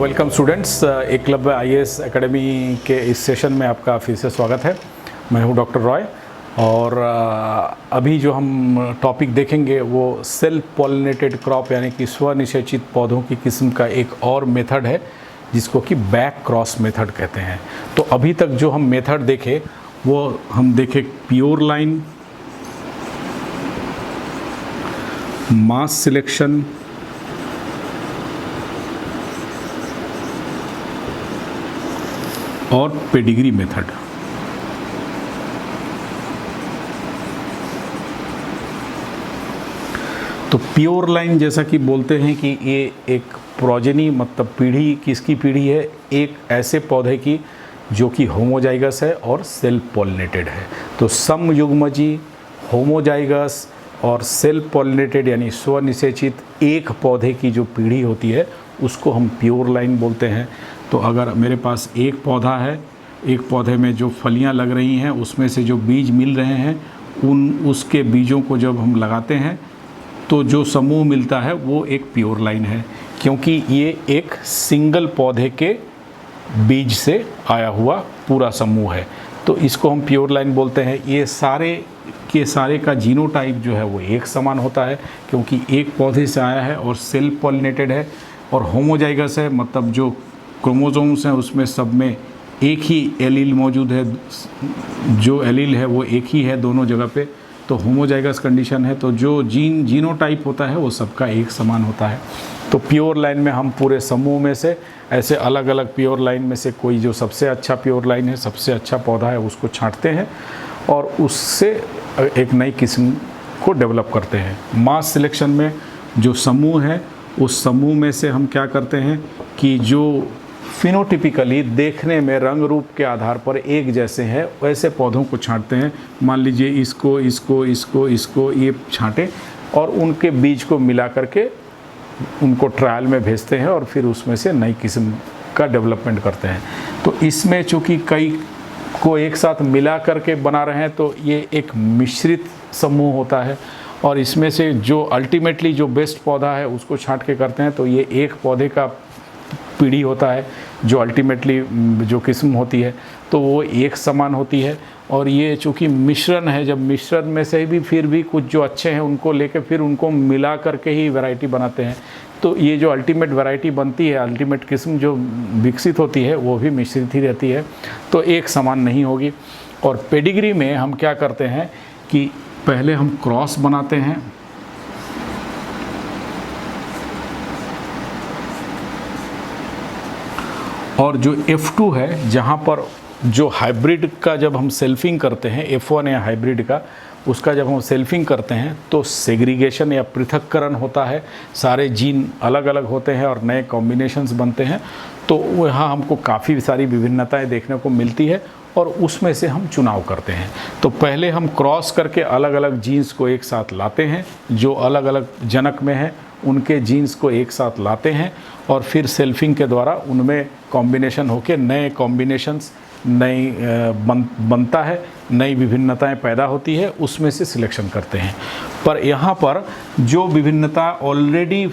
Welcome students, Eklavya IAS academy के इस session में आपका फिर से स्वागत है। मैं हूं डॉक्टर रॉय और अभी जो हम टॉपिक देखेंगे वो सेल्फ पॉलिनेटेड क्रॉप यानी कि स्वनिषेचित पौधों की किस्म का एक और मेथड है जिसको कि बैक क्रॉस मेथड कहते हैं। तो अभी तक जो हम मेथड देखे वो हम देखे प्योर लाइन, मास सिलेक्शन, और पेडिग्री मेथड। तो प्योर लाइन जैसा कि बोलते हैं कि ये एक प्रोजेनी मतलब पीढ़ी, किसकी पीढ़ी है? एक ऐसे पौधे की जो कि होमोजाइगस है और सेल्फ पॉलिनेटेड है। तो समयुग्मजी, होमोजाइगस और सेल्फ पॉलिनेटेड यानी स्वनिषेचित एक पौधे की जो पीढ़ी होती है उसको हम प्योर लाइन बोलते हैं। तो अगर मेरे पास एक पौधा है, एक पौधे में जो फलियां लग रही हैं उसमें से जो बीज मिल रहे हैं उसके बीजों को जब हम लगाते हैं तो जो समूह मिलता है वो एक प्योर लाइन है, क्योंकि ये एक सिंगल पौधे के बीज से आया हुआ पूरा समूह है। तो इसको हम प्योर लाइन बोलते हैं। ये सारे के सारे का जीनोटाइप जो है वो एक समान होता है क्योंकि एक पौधे से आया है और सेल्फ पॉलिनेटेड है। और होमोजाइगस है मतलब जो क्रोमोसोम्स हैं उसमें सब में एक ही एलील मौजूद है, जो एलील है वो एक ही है दोनों जगह पे। तो होमोजाइगस कंडीशन है, तो जो जीनोटाइप होता है वो सबका एक समान होता है। तो प्योर लाइन में हम पूरे समूह में से ऐसे अलग अलग प्योर लाइन में से कोई जो सबसे अच्छा प्योर लाइन है, सबसे अच्छा पौधा है, उसको छांटते हैं और उससे एक नई किस्म को डेवलप करते हैं। मास सिलेक्शन में जो समूह है उस समूह में से हम क्या करते हैं कि जो फिनोटिपिकली देखने में रंग रूप के आधार पर एक जैसे हैं वैसे पौधों को छांटते हैं। मान लीजिए इसको इसको इसको इसको ये छांटें और उनके बीज को मिला करके उनको ट्रायल में भेजते हैं और फिर उसमें से नई किस्म का डेवलपमेंट करते हैं। तो इसमें चूँकि कई को एक साथ मिला करके बना रहे हैं तो ये एक मिश्रित समूह होता है और इसमें से जो अल्टीमेटली जो बेस्ट पौधा है उसको छांट के करते हैं। तो ये एक पौधे का पीढ़ी होता है जो अल्टीमेटली जो किस्म होती है तो वो एक समान होती है। और ये चूँकि मिश्रण है, जब मिश्रण में से भी फिर भी कुछ जो अच्छे हैं उनको लेके फिर उनको मिला करके ही वैरायटी बनाते हैं। तो ये जो अल्टीमेट वैरायटी बनती है, अल्टीमेट किस्म जो विकसित होती है वो भी मिश्रित ही रहती है, तो एक समान नहीं होगी। और पेडिग्री में हम क्या करते हैं कि पहले हम क्रॉस बनाते हैं और जो F2 है जहाँ पर जो हाइब्रिड का जब हम सेल्फिंग करते हैं, F1 या हाइब्रिड का, उसका जब हम सेल्फिंग करते हैं तो सेग्रीगेशन या पृथक्करण होता है, सारे जीन अलग अलग होते हैं और नए कॉम्बिनेशंस बनते हैं। तो यहाँ हमको काफ़ी सारी विभिन्नताएं देखने को मिलती है और उसमें से हम चुनाव करते हैं। तो पहले हम क्रॉस करके अलग अलग जीन्स को एक साथ लाते हैं, जो अलग अलग जनक में हैं उनके जीन्स को एक साथ लाते हैं और फिर सेल्फिंग के द्वारा उनमें कॉम्बिनेशन होके नए कॉम्बिनेशंस नई बनता है, नई विभिन्नताएं पैदा होती है, उसमें से सिलेक्शन करते हैं। पर यहाँ पर जो विभिन्नता ऑलरेडी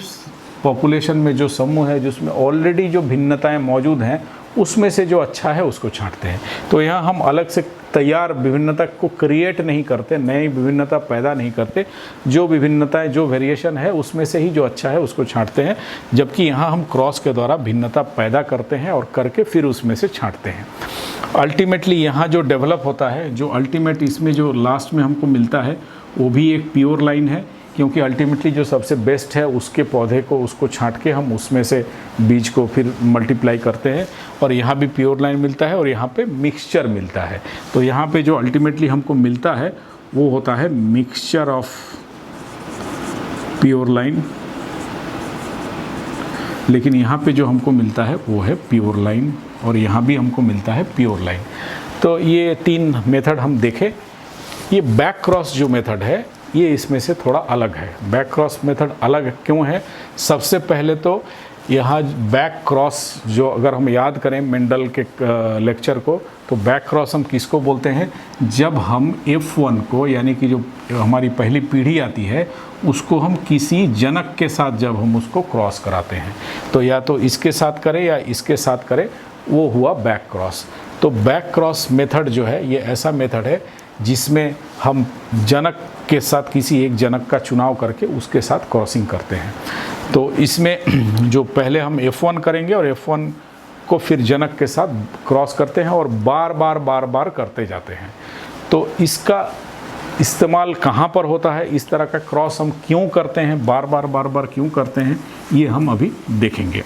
पॉपुलेशन में जो समूह है जिसमें ऑलरेडी जो भिन्नताएं मौजूद हैं उसमें से जो अच्छा है उसको छांटते हैं। तो यहाँ हम अलग से तैयार विभिन्नता को क्रिएट नहीं करते, नई विभिन्नता पैदा नहीं करते, जो विभिन्नताएं जो वेरिएशन है उसमें से ही जो अच्छा है उसको छांटते हैं। जबकि यहाँ हम क्रॉस के द्वारा भिन्नता पैदा करते हैं और करके फिर उसमें से छांटते हैं। अल्टीमेटली यहाँ जो डेवलप होता है, जो अल्टीमेट इसमें जो लास्ट में हमको मिलता है वो भी एक प्योर लाइन है, क्योंकि अल्टीमेटली जो सबसे बेस्ट है उसके पौधे को उसको छांट के हम उसमें से बीज को फिर मल्टीप्लाई करते हैं और यहाँ भी प्योर लाइन मिलता है और यहाँ पे मिक्सचर मिलता है। तो यहाँ पे जो अल्टीमेटली हमको मिलता है वो होता है मिक्सचर ऑफ प्योर लाइन, लेकिन यहाँ पे जो हमको मिलता है वो है प्योर लाइन और यहाँ भी हमको मिलता है प्योर लाइन। तो ये तीन मेथड हम देखे। ये बैक क्रॉस जो मेथड है ये इसमें से थोड़ा अलग है। बैक क्रॉस मेथड अलग क्यों है? सबसे पहले तो यहाँ बैक क्रॉस जो अगर हम याद करें मेंडल के लेक्चर को तो बैक क्रॉस हम किसको बोलते हैं? जब हम F1 को, यानी कि जो हमारी पहली पीढ़ी आती है, उसको हम किसी जनक के साथ जब हम उसको क्रॉस कराते हैं, तो या तो इसके साथ करें या इसके साथ करें, वो हुआ बैक क्रॉस। तो बैक क्रॉस मेथड जो है ये ऐसा मेथड है जिसमें हम जनक के साथ किसी एक जनक का चुनाव करके उसके साथ क्रॉसिंग करते हैं। तो इसमें जो पहले हम F1 करेंगे और F1 को फिर जनक के साथ क्रॉस करते हैं और बार बार करते जाते हैं। तो इसका इस्तेमाल कहाँ पर होता है, इस तरह का क्रॉस हम क्यों करते हैं, बार बार क्यों करते हैं, ये हम अभी देखेंगे।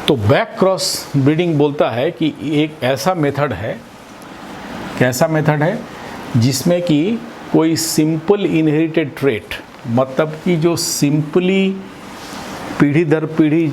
तो बैक क्रॉस ब्रीडिंग बोलता है कि एक ऐसा मेथड है, कैसा मेथड है जिसमें कि कोई सिंपल इनहेरिटेड ट्रेट, मतलब कि जो सिंपली पीढ़ी दर पीढ़ी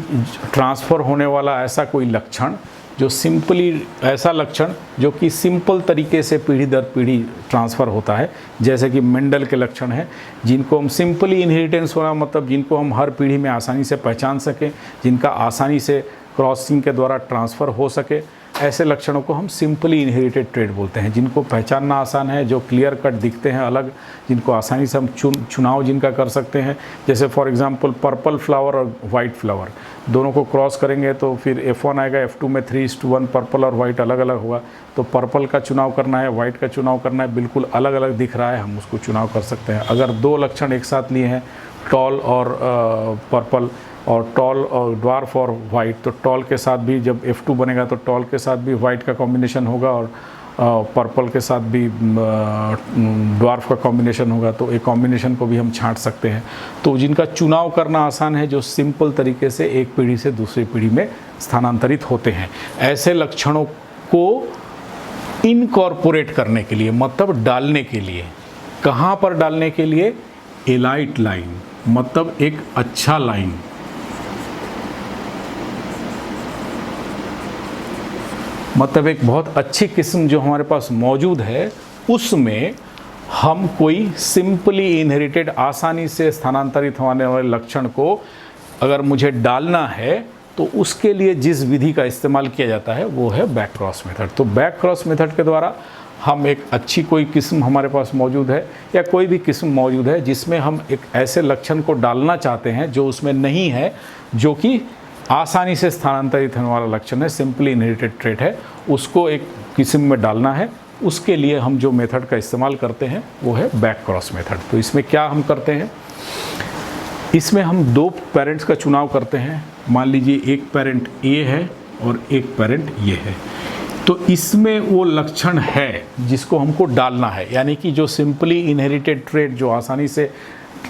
ट्रांसफ़र होने वाला ऐसा कोई लक्षण, जो सिंपली ऐसा लक्षण जो कि सिंपल तरीके से पीढ़ी दर पीढ़ी ट्रांसफ़र होता है, जैसे कि मेंडल के लक्षण हैं, जिनको हम सिंपली इनहेरिटेंस होना, मतलब जिनको हम हर पीढ़ी में आसानी से पहचान सकें, जिनका आसानी से क्रॉसिंग के द्वारा ट्रांसफ़र हो सके, ऐसे लक्षणों को हम सिंपली इनहेरिटेड ट्रेट बोलते हैं, जिनको पहचानना आसान है, जो क्लियर कट दिखते हैं अलग, जिनको आसानी से हम चुनाव जिनका कर सकते हैं। जैसे फॉर एग्जांपल पर्पल फ्लावर और वाइट फ्लावर, दोनों को क्रॉस करेंगे तो फिर F1 आएगा, F2 में 3:1 पर्पल और वाइट अलग अलग होगा। तो पर्पल का चुनाव करना है, वाइट का चुनाव करना है, बिल्कुल अलग अलग दिख रहा है, हम उसको चुनाव कर सकते हैं। अगर दो लक्षण एक साथ लिए हैं, टॉल और पर्पल, और टॉल और ड्वार्फ और वाइट, तो टॉल के साथ भी जब F2 बनेगा तो टॉल के साथ भी वाइट का कॉम्बिनेशन होगा और पर्पल के साथ भी ड्वार्फ का कॉम्बिनेशन होगा, तो एक कॉम्बिनेशन को भी हम छांट सकते हैं। तो जिनका चुनाव करना आसान है, जो सिंपल तरीके से एक पीढ़ी से दूसरी पीढ़ी में स्थानांतरित होते हैं, ऐसे लक्षणों को इनकॉर्पोरेट करने के लिए, मतलब डालने के लिए, कहाँ पर डालने के लिए? एलाइट लाइन, मतलब एक अच्छा लाइन, मतलब एक बहुत अच्छी किस्म जो हमारे पास मौजूद है, उसमें हम कोई सिंपली इनहेरिटेड, आसानी से स्थानांतरित होने वाले लक्षण को अगर मुझे डालना है, तो उसके लिए जिस विधि का इस्तेमाल किया जाता है वो है बैक क्रॉस मेथड। तो बैक क्रॉस मेथड के द्वारा हम एक अच्छी कोई किस्म हमारे पास मौजूद है या कोई भी किस्म मौजूद है जिसमें हम एक ऐसे लक्षण को डालना चाहते हैं जो उसमें नहीं है, जो कि आसानी से स्थानांतरित होने वाला लक्षण है, सिंपली इनहेरिटेड ट्रेट है, उसको एक किस्म में डालना है। उसके लिए हम जो मेथड का इस्तेमाल करते हैं वो है बैक क्रॉस मेथड। तो इसमें क्या हम करते हैं, इसमें हम दो पेरेंट्स का चुनाव करते हैं। मान लीजिए एक पेरेंट A है और एक पेरेंट ये है, तो इसमें वो लक्षण है जिसको हमको डालना है, यानी कि जो सिंपली इनहेरिटेड ट्रेट, जो आसानी से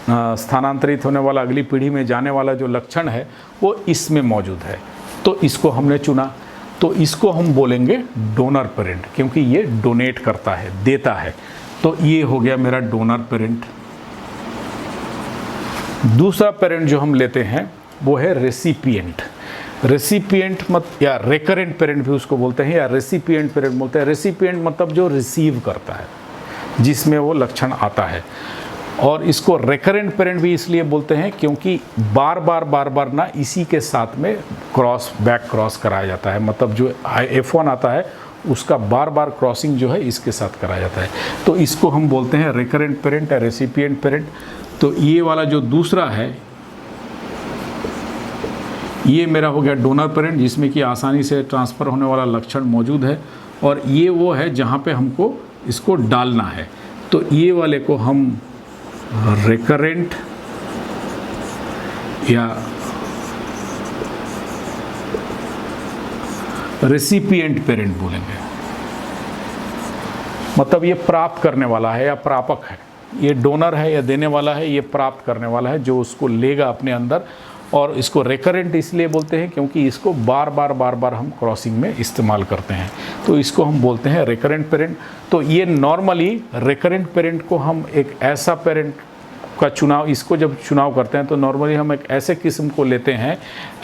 स्थानांतरित होने वाला, अगली पीढ़ी में जाने वाला जो लक्षण है वो इसमें मौजूद है। तो इसको हमने चुना, तो इसको हम बोलेंगे डोनर पेरेंट, क्योंकि ये डोनेट करता है, देता है। तो ये हो गया मेरा डोनर पेरेंट। दूसरा पेरेंट जो हम लेते हैं वो है रेसिपिएंट। रेसिपिएंट या रेकरेंट पेरेंट भी उसको बोलते हैं, या रेसिपिएंट पेरेंट बोलते हैं। रेसिपिएंट मतलब जो रिसीव करता है, जिसमें वो लक्षण आता है। और इसको रेकरेंट पेरेंट भी इसलिए बोलते हैं क्योंकि बार बार ना इसी के साथ में बैक क्रॉस कराया जाता है, मतलब जो F1 आता है उसका बार क्रॉसिंग जो है इसके साथ कराया जाता है। तो इसको हम बोलते हैं रेकरेंट पेरेंट या रेसिपिएंट पेरेंट। तो ये वाला जो दूसरा है, ये मेरा हो गया डोनर पेरेंट, जिसमें कि आसानी से ट्रांसफ़र होने वाला लक्षण मौजूद है, और ये वो है जहाँ पे हमको इसको डालना है। तो ये वाले को हम रेकरेंट या रेसिपिएंट पेरेंट बोलेंगे, मतलब ये प्राप्त करने वाला है या प्रापक है। ये डोनर है या देने वाला है, ये प्राप्त करने वाला है जो उसको लेगा अपने अंदर। और इसको रेकरेंट इसलिए बोलते हैं क्योंकि इसको बार बार हम क्रॉसिंग में इस्तेमाल करते हैं, तो इसको हम बोलते हैं रेकरेंट पेरेंट। तो ये नॉर्मली रेकरेंट पेरेंट को हम एक ऐसा पेरेंट का चुनाव, इसको जब चुनाव करते हैं तो नॉर्मली हम एक ऐसे किस्म को लेते हैं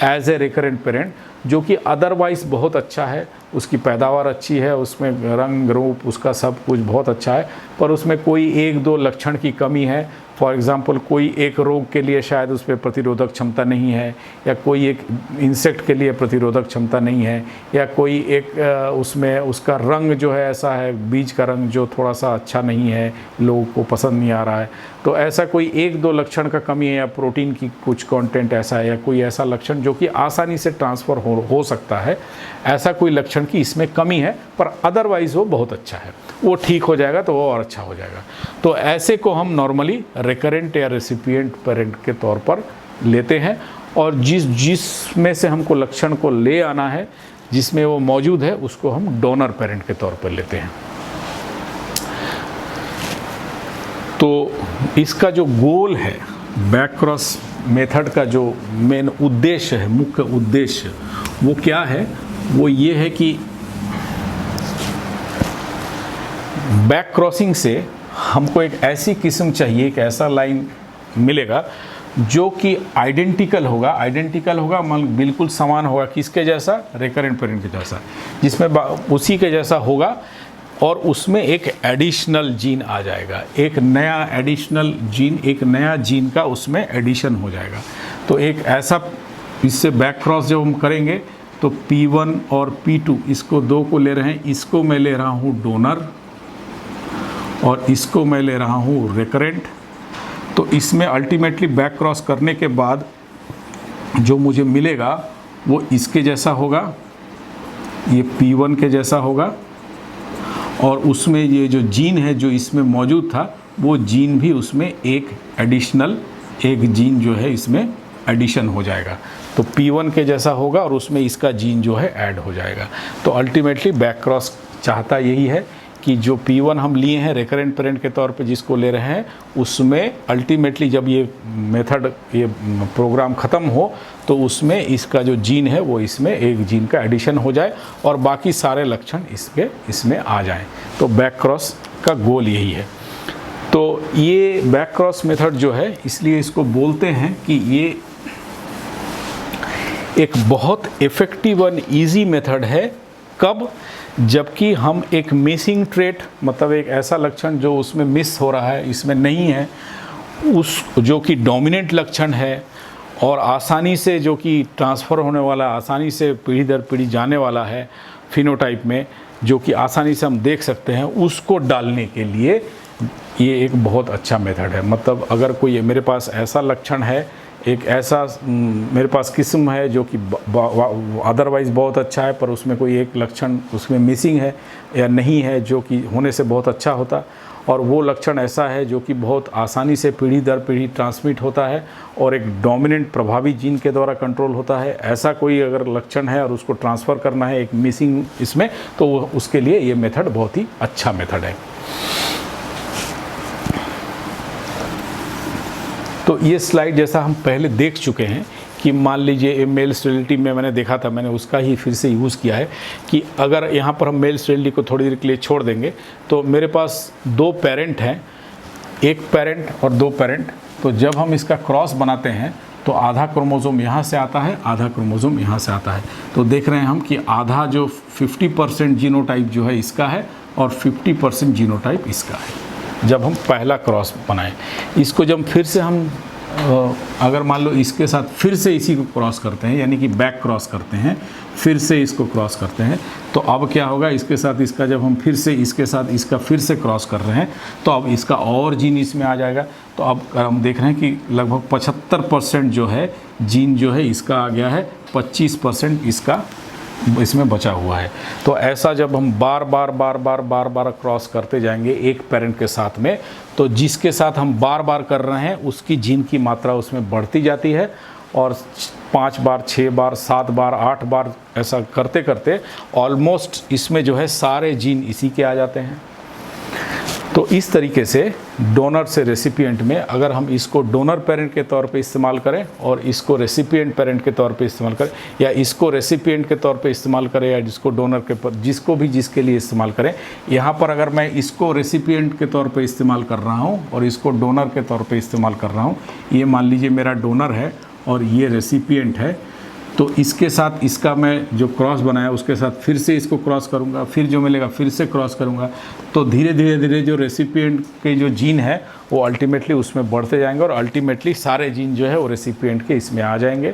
एज ए रेकरेंट पेरेंट, जो कि अदरवाइज़ बहुत अच्छा है, उसकी पैदावार अच्छी है, उसमें रंग रूप उसका सब कुछ बहुत अच्छा है, पर उसमें कोई एक दो लक्षण की कमी है, फॉर एग्ज़ाम्पल कोई एक रोग के लिए शायद उस पर प्रतिरोधक क्षमता नहीं है, या कोई एक इंसेक्ट के लिए प्रतिरोधक क्षमता नहीं है, या कोई एक उसमें उसका रंग जो है ऐसा है, बीज का रंग जो थोड़ा सा अच्छा नहीं है, लोगों को पसंद नहीं आ रहा है, तो ऐसा कोई एक दो लक्षण का कमी है, या प्रोटीन की कुछ कंटेंट ऐसा है, या कोई ऐसा लक्षण जो कि आसानी से ट्रांसफ़र हो सकता है, ऐसा कोई लक्षण की इसमें कमी है, पर अदरवाइज़ वो बहुत अच्छा है, वो ठीक हो जाएगा तो वो और अच्छा हो जाएगा। तो ऐसे को हम नॉर्मली रिकरेंट या रेसिपिएंट पेरेंट के तौर पर लेते हैं, और जिसमें से हमको लक्षण को ले आना है, जिसमें वो मौजूद है, उसको हम डोनर पेरेंट के तौर पर लेते हैं। तो इसका जो गोल है, बैक क्रॉस मेथड का जो मेन उद्देश्य है, मुख्य उद्देश्य वो क्या है, वो ये है कि बैक क्रॉसिंग से हमको एक ऐसी किस्म चाहिए, एक ऐसा लाइन मिलेगा जो कि आइडेंटिकल होगा मतलब बिल्कुल समान होगा, किसके जैसा, रिकरेंट पेरेंट के जैसा, जिसमें उसी के जैसा होगा, और उसमें एक एडिशनल जीन आ जाएगा, एक नया एडिशनल जीन, एक नया जीन का उसमें एडिशन हो जाएगा। तो एक ऐसा, इससे बैक क्रॉस जब हम करेंगे तो P1 और P2 इसको दो को ले रहे हैं, इसको मैं ले रहा हूँ डोनर और इसको मैं ले रहा हूँ रिकरेंट। तो इसमें अल्टीमेटली बैक क्रॉस करने के बाद जो मुझे मिलेगा वो इसके जैसा होगा, ये P1 के जैसा होगा, और उसमें ये जो जीन है जो इसमें मौजूद था, वो जीन भी उसमें एक एडिशनल, एक जीन जो है इसमें एडिशन हो जाएगा। तो P1 के जैसा होगा और उसमें इसका जीन जो है ऐड हो जाएगा। तो अल्टीमेटली बैक क्रॉस चाहता यही है कि जो P1 हम लिए हैं रिकरेंट पेरेंट के तौर पे जिसको ले रहे हैं, उसमें अल्टीमेटली जब ये मेथड, ये प्रोग्राम ख़त्म हो तो उसमें इसका जो जीन है वो इसमें एक जीन का एडिशन हो जाए और बाकी सारे लक्षण इसमें आ जाएं। तो बैक क्रॉस का गोल यही है। तो ये बैक क्रॉस मेथड जो है, इसलिए इसको बोलते हैं कि ये एक बहुत इफ़ेक्टिव और ईजी मेथड है। कब? जबकि हम एक मिसिंग ट्रेट, मतलब एक ऐसा लक्षण जो उसमें मिस हो रहा है, इसमें नहीं है, उस जो कि डोमिनेंट लक्षण है और आसानी से जो कि ट्रांसफ़र होने वाला, आसानी से पीढ़ी दर पीढ़ी जाने वाला है फिनोटाइप में, जो कि आसानी से हम देख सकते हैं, उसको डालने के लिए ये एक बहुत अच्छा मेथड है। मतलब अगर कोई मेरे पास ऐसा लक्षण है, एक ऐसा मेरे पास किस्म है जो कि अदरवाइज़ बहुत अच्छा है, पर उसमें कोई एक लक्षण उसमें मिसिंग है या नहीं है जो कि होने से बहुत अच्छा होता, और वो लक्षण ऐसा है जो कि बहुत आसानी से पीढ़ी दर पीढ़ी ट्रांसमिट होता है और एक डोमिनेंट प्रभावी जीन के द्वारा कंट्रोल होता है, ऐसा कोई अगर लक्षण है और उसको ट्रांसफ़र करना है एक मिसिंग इसमें, तो उसके लिए ये मेथड बहुत ही अच्छा मेथड है। तो ये स्लाइड जैसा हम पहले देख चुके हैं कि मान लीजिए मेल स्टेरिलिटी में मैंने देखा था, मैंने उसका ही फिर से यूज़ किया है कि अगर यहाँ पर हम मेल स्टेरिलिटी को थोड़ी देर के लिए छोड़ देंगे तो मेरे पास दो पेरेंट हैं, एक पेरेंट और दो पेरेंट। तो जब हम इसका क्रॉस बनाते हैं तो आधा क्रोमोसोम यहाँ से आता है, आधा क्रोमोसोम यहाँ से आता है। तो देख रहे हैं हम कि आधा जो 50% जीनोटाइप जो है इसका है और 50% जीनोटाइप इसका है। जब हम पहला क्रॉस बनाएं, इसको जब फिर से हम अगर मान लो इसके साथ फिर से इसी को क्रॉस करते हैं, यानी कि बैक क्रॉस करते हैं, फिर से इसको क्रॉस करते हैं, तो अब क्या होगा, इसके साथ इसका जब हम फिर से इसके साथ इसका फिर से क्रॉस कर रहे हैं तो अब इसका और जीन इसमें आ जाएगा। तो अब हम देख रहे हैं कि लगभग 75% जो है जीन जो है इसका आ गया है, 25% इसका इसमें बचा हुआ है। तो ऐसा जब हम बार बार क्रॉस करते जाएंगे एक पेरेंट के साथ में, तो जिसके साथ हम बार बार कर रहे हैं उसकी जीन की मात्रा उसमें बढ़ती जाती है, और 5 बार 6 बार 7 बार 8 बार ऐसा करते करते ऑलमोस्ट इसमें जो है सारे जीन इसी के आ जाते हैं। तो इस तरीके से डोनर से रेसिपिएंट में अगर हम इसको डोनर पेरेंट के तौर पे इस्तेमाल करें और इसको रेसिपिएंट पेरेंट के तौर पे इस्तेमाल करें, या इसको रेसिपिएंट के तौर पे इस्तेमाल करें, या जिसको डोनर के जिसको भी जिसके लिए इस्तेमाल करें, यहाँ पर अगर मैं इसको रेसिपिएंट के तौर पे इस्तेमाल कर रहा हूँ और इसको डोनर के तौर पे इस्तेमाल कर रहा हूँ, ये मान लीजिए मेरा डोनर है और ये रेसिपिएंट है, तो इसके साथ इसका मैं जो क्रॉस बनाया उसके साथ फिर से इसको क्रॉस करूँगा, फिर जो मिलेगा फिर से क्रॉस करूँगा। तो धीरे धीरे धीरे जो रेसिपिएंट के जो जीन है वो अल्टीमेटली उसमें बढ़ते जाएंगे और अल्टीमेटली सारे जीन जो है वो रेसिपिएंट के इसमें आ जाएंगे।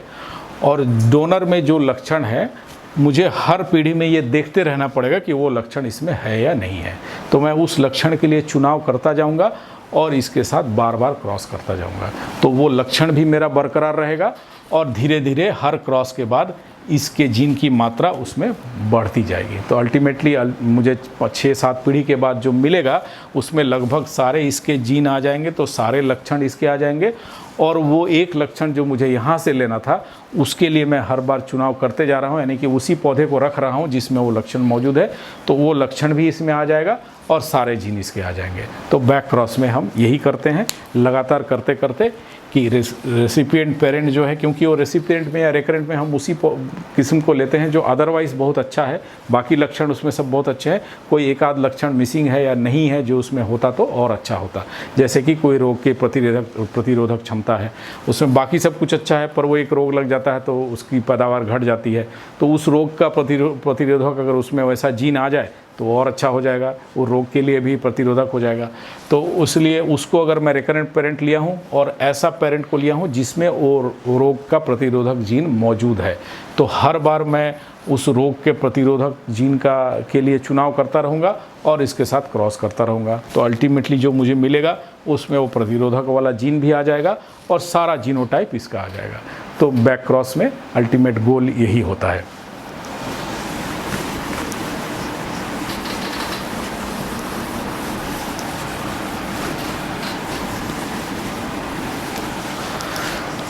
और डोनर में जो लक्षण है मुझे हर पीढ़ी में ये देखते रहना पड़ेगा कि वो लक्षण इसमें है या नहीं है। तो मैं उस लक्षण के लिए चुनाव करता जाऊँगा और इसके साथ बार बार क्रॉस करता जाऊँगा, तो वो लक्षण भी मेरा बरकरार रहेगा और धीरे धीरे हर क्रॉस के बाद इसके जीन की मात्रा उसमें बढ़ती जाएगी। तो अल्टीमेटली मुझे 6-7 पीढ़ी के बाद जो मिलेगा उसमें लगभग सारे इसके जीन आ जाएंगे, तो सारे लक्षण इसके आ जाएंगे। और वो एक लक्षण जो मुझे यहाँ से लेना था उसके लिए मैं हर बार चुनाव करते जा रहा हूँ, यानी कि उसी पौधे को रख रहा हूँ जिसमें वो लक्षण मौजूद है, तो वो लक्षण भी इसमें आ जाएगा और सारे जीन इसके आ जाएंगे। तो बैक क्रॉस में हम यही करते हैं लगातार करते करते कि रेसिपिएंट पेरेंट जो है, क्योंकि वो रेसिपिएंट में या रेकरेंट में हम उसी किस्म को लेते हैं जो अदरवाइज़ बहुत अच्छा है, बाकी लक्षण उसमें सब बहुत अच्छे हैं, कोई एक आध लक्षण मिसिंग है या नहीं है जो उसमें होता तो और अच्छा होता। जैसे कि कोई रोग के प्रतिरोधक क्षमता है, उसमें बाकी सब कुछ अच्छा है पर वो एक रोग लग जाता है तो उसकी पैदावार घट जाती है, तो उस रोग का प्रतिरोधक अगर उसमें वैसा जीन आ जाए तो और अच्छा हो जाएगा, वो रोग के लिए भी प्रतिरोधक हो जाएगा। तो उसलिए उसको अगर मैं रेकरेंट पेरेंट लिया हूँ और ऐसा पेरेंट को लिया हूँ जिसमें वो रोग का प्रतिरोधक जीन मौजूद है, तो हर बार मैं उस रोग के प्रतिरोधक जीन के लिए चुनाव करता रहूँगा और इसके साथ क्रॉस करता रहूँगा। तो अल्टीमेटली जो मुझे मिलेगा उसमें वो प्रतिरोधक वाला जीन भी आ जाएगा और सारा जीनोटाइप इसका आ जाएगा। तो बैक क्रॉस में अल्टीमेट गोल यही होता है।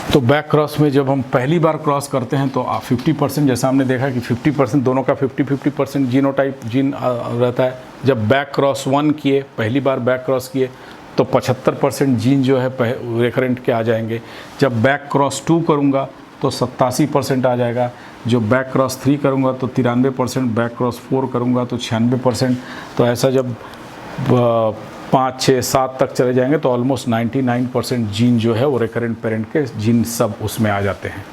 तो बैक क्रॉस में जब हम पहली बार क्रॉस करते हैं तो 50%, जैसा हमने देखा कि 50% दोनों का 50-50% जीनोटाइप जीन रहता है। जब बैक क्रॉस 1 किए, पहली बार बैक क्रॉस किए, तो 75% जीन जो है रेकरेंट के आ जाएंगे। जब बैक क्रॉस 2 करूँगा तो 87% आ जाएगा। जो बैक क्रॉस 3 करूँगा तो 93%, बैक क्रॉस 4 करूँगा तो 96%। तो ऐसा जब 5, 6, 7 तक चले जाएंगे तो ऑलमोस्ट 99% जीन जो है वो रेकरेंट पेरेंट के जीन सब उसमें आ जाते हैं।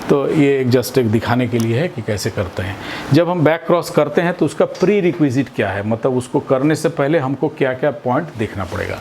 तो ये एक जस्ट एक दिखाने के लिए है कि कैसे करते हैं। जब हम बैक क्रॉस करते हैं तो उसका प्री रिक्विजिट क्या है, मतलब उसको करने से पहले हमको क्या क्या पॉइंट देखना पड़ेगा।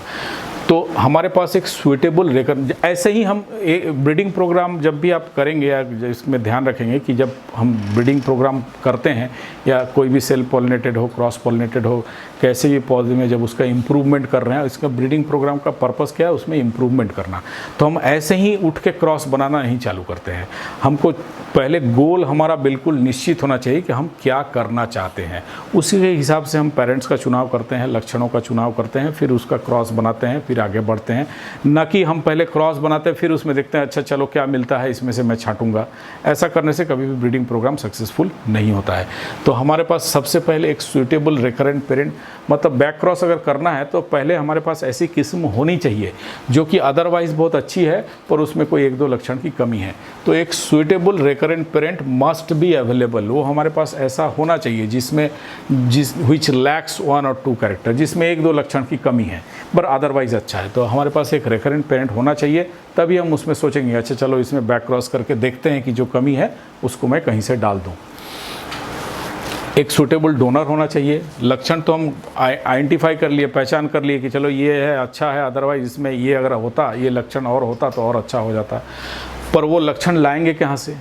तो हमारे पास एक सूटेबल रेकर, ऐसे ही हम ब्रीडिंग प्रोग्राम जब भी आप करेंगे या इसमें ध्यान रखेंगे कि जब हम ब्रीडिंग प्रोग्राम करते हैं या कोई भी सेल्फ पॉलिनेटेड हो, क्रॉस पॉलिनेटेड हो, कैसे भी पौधे में जब उसका इम्प्रूवमेंट कर रहे हैं, इसका ब्रीडिंग प्रोग्राम का पर्पस क्या है, उसमें इम्प्रूवमेंट करना। तो हम ऐसे ही उठ के क्रॉस बनाना नहीं चालू करते हैं। हमको पहले गोल हमारा बिल्कुल निश्चित होना चाहिए कि हम क्या करना चाहते हैं, उसी के हिसाब से हम पेरेंट्स का चुनाव करते हैं, लक्षणों का चुनाव करते हैं, फिर उसका क्रॉस बनाते हैं, फिर आगे बढ़ते हैं। न कि हम पहले क्रॉस बनाते हैं फिर उसमें देखते हैं अच्छा चलो क्या मिलता है इसमें से मैं छांटूंगा। ऐसा करने से कभी भी ब्रीडिंग प्रोग्राम सक्सेसफुल नहीं होता है। तो हमारे पास सबसे पहले एक सूटेबल रेकरेंट पेरेंट, मतलब बैक क्रॉस अगर करना है तो पहले हमारे पास ऐसी किस्म होनी चाहिए जो कि अदरवाइज़ बहुत अच्छी है पर उसमें कोई 1-2 लक्षण की कमी है। तो एक suitable recurrent parent must be available, वो हमारे पास ऐसा होना चाहिए जिसमें विच लैक्स 1 और 2 कैरेक्टर, जिसमें 1-2 लक्षण की कमी है पर अदरवाइज़ अच्छा है। तो हमारे पास एक रेकरेंट पेरेंट होना चाहिए, तभी हम उसमें सोचेंगे अच्छा चलो इसमें बैक क्रॉस करके देखते हैं कि जो कमी है उसको मैं कहीं से डाल दूँ। एक सूटेबल डोनर होना चाहिए। लक्षण तो हम आइडेंटिफाई कर लिए, पहचान कर लिए कि चलो ये है अच्छा है, अदरवाइज इसमें ये अगर होता, ये लक्षण और होता तो और अच्छा हो जाता, पर वो लक्षण लाएंगे कहाँ से?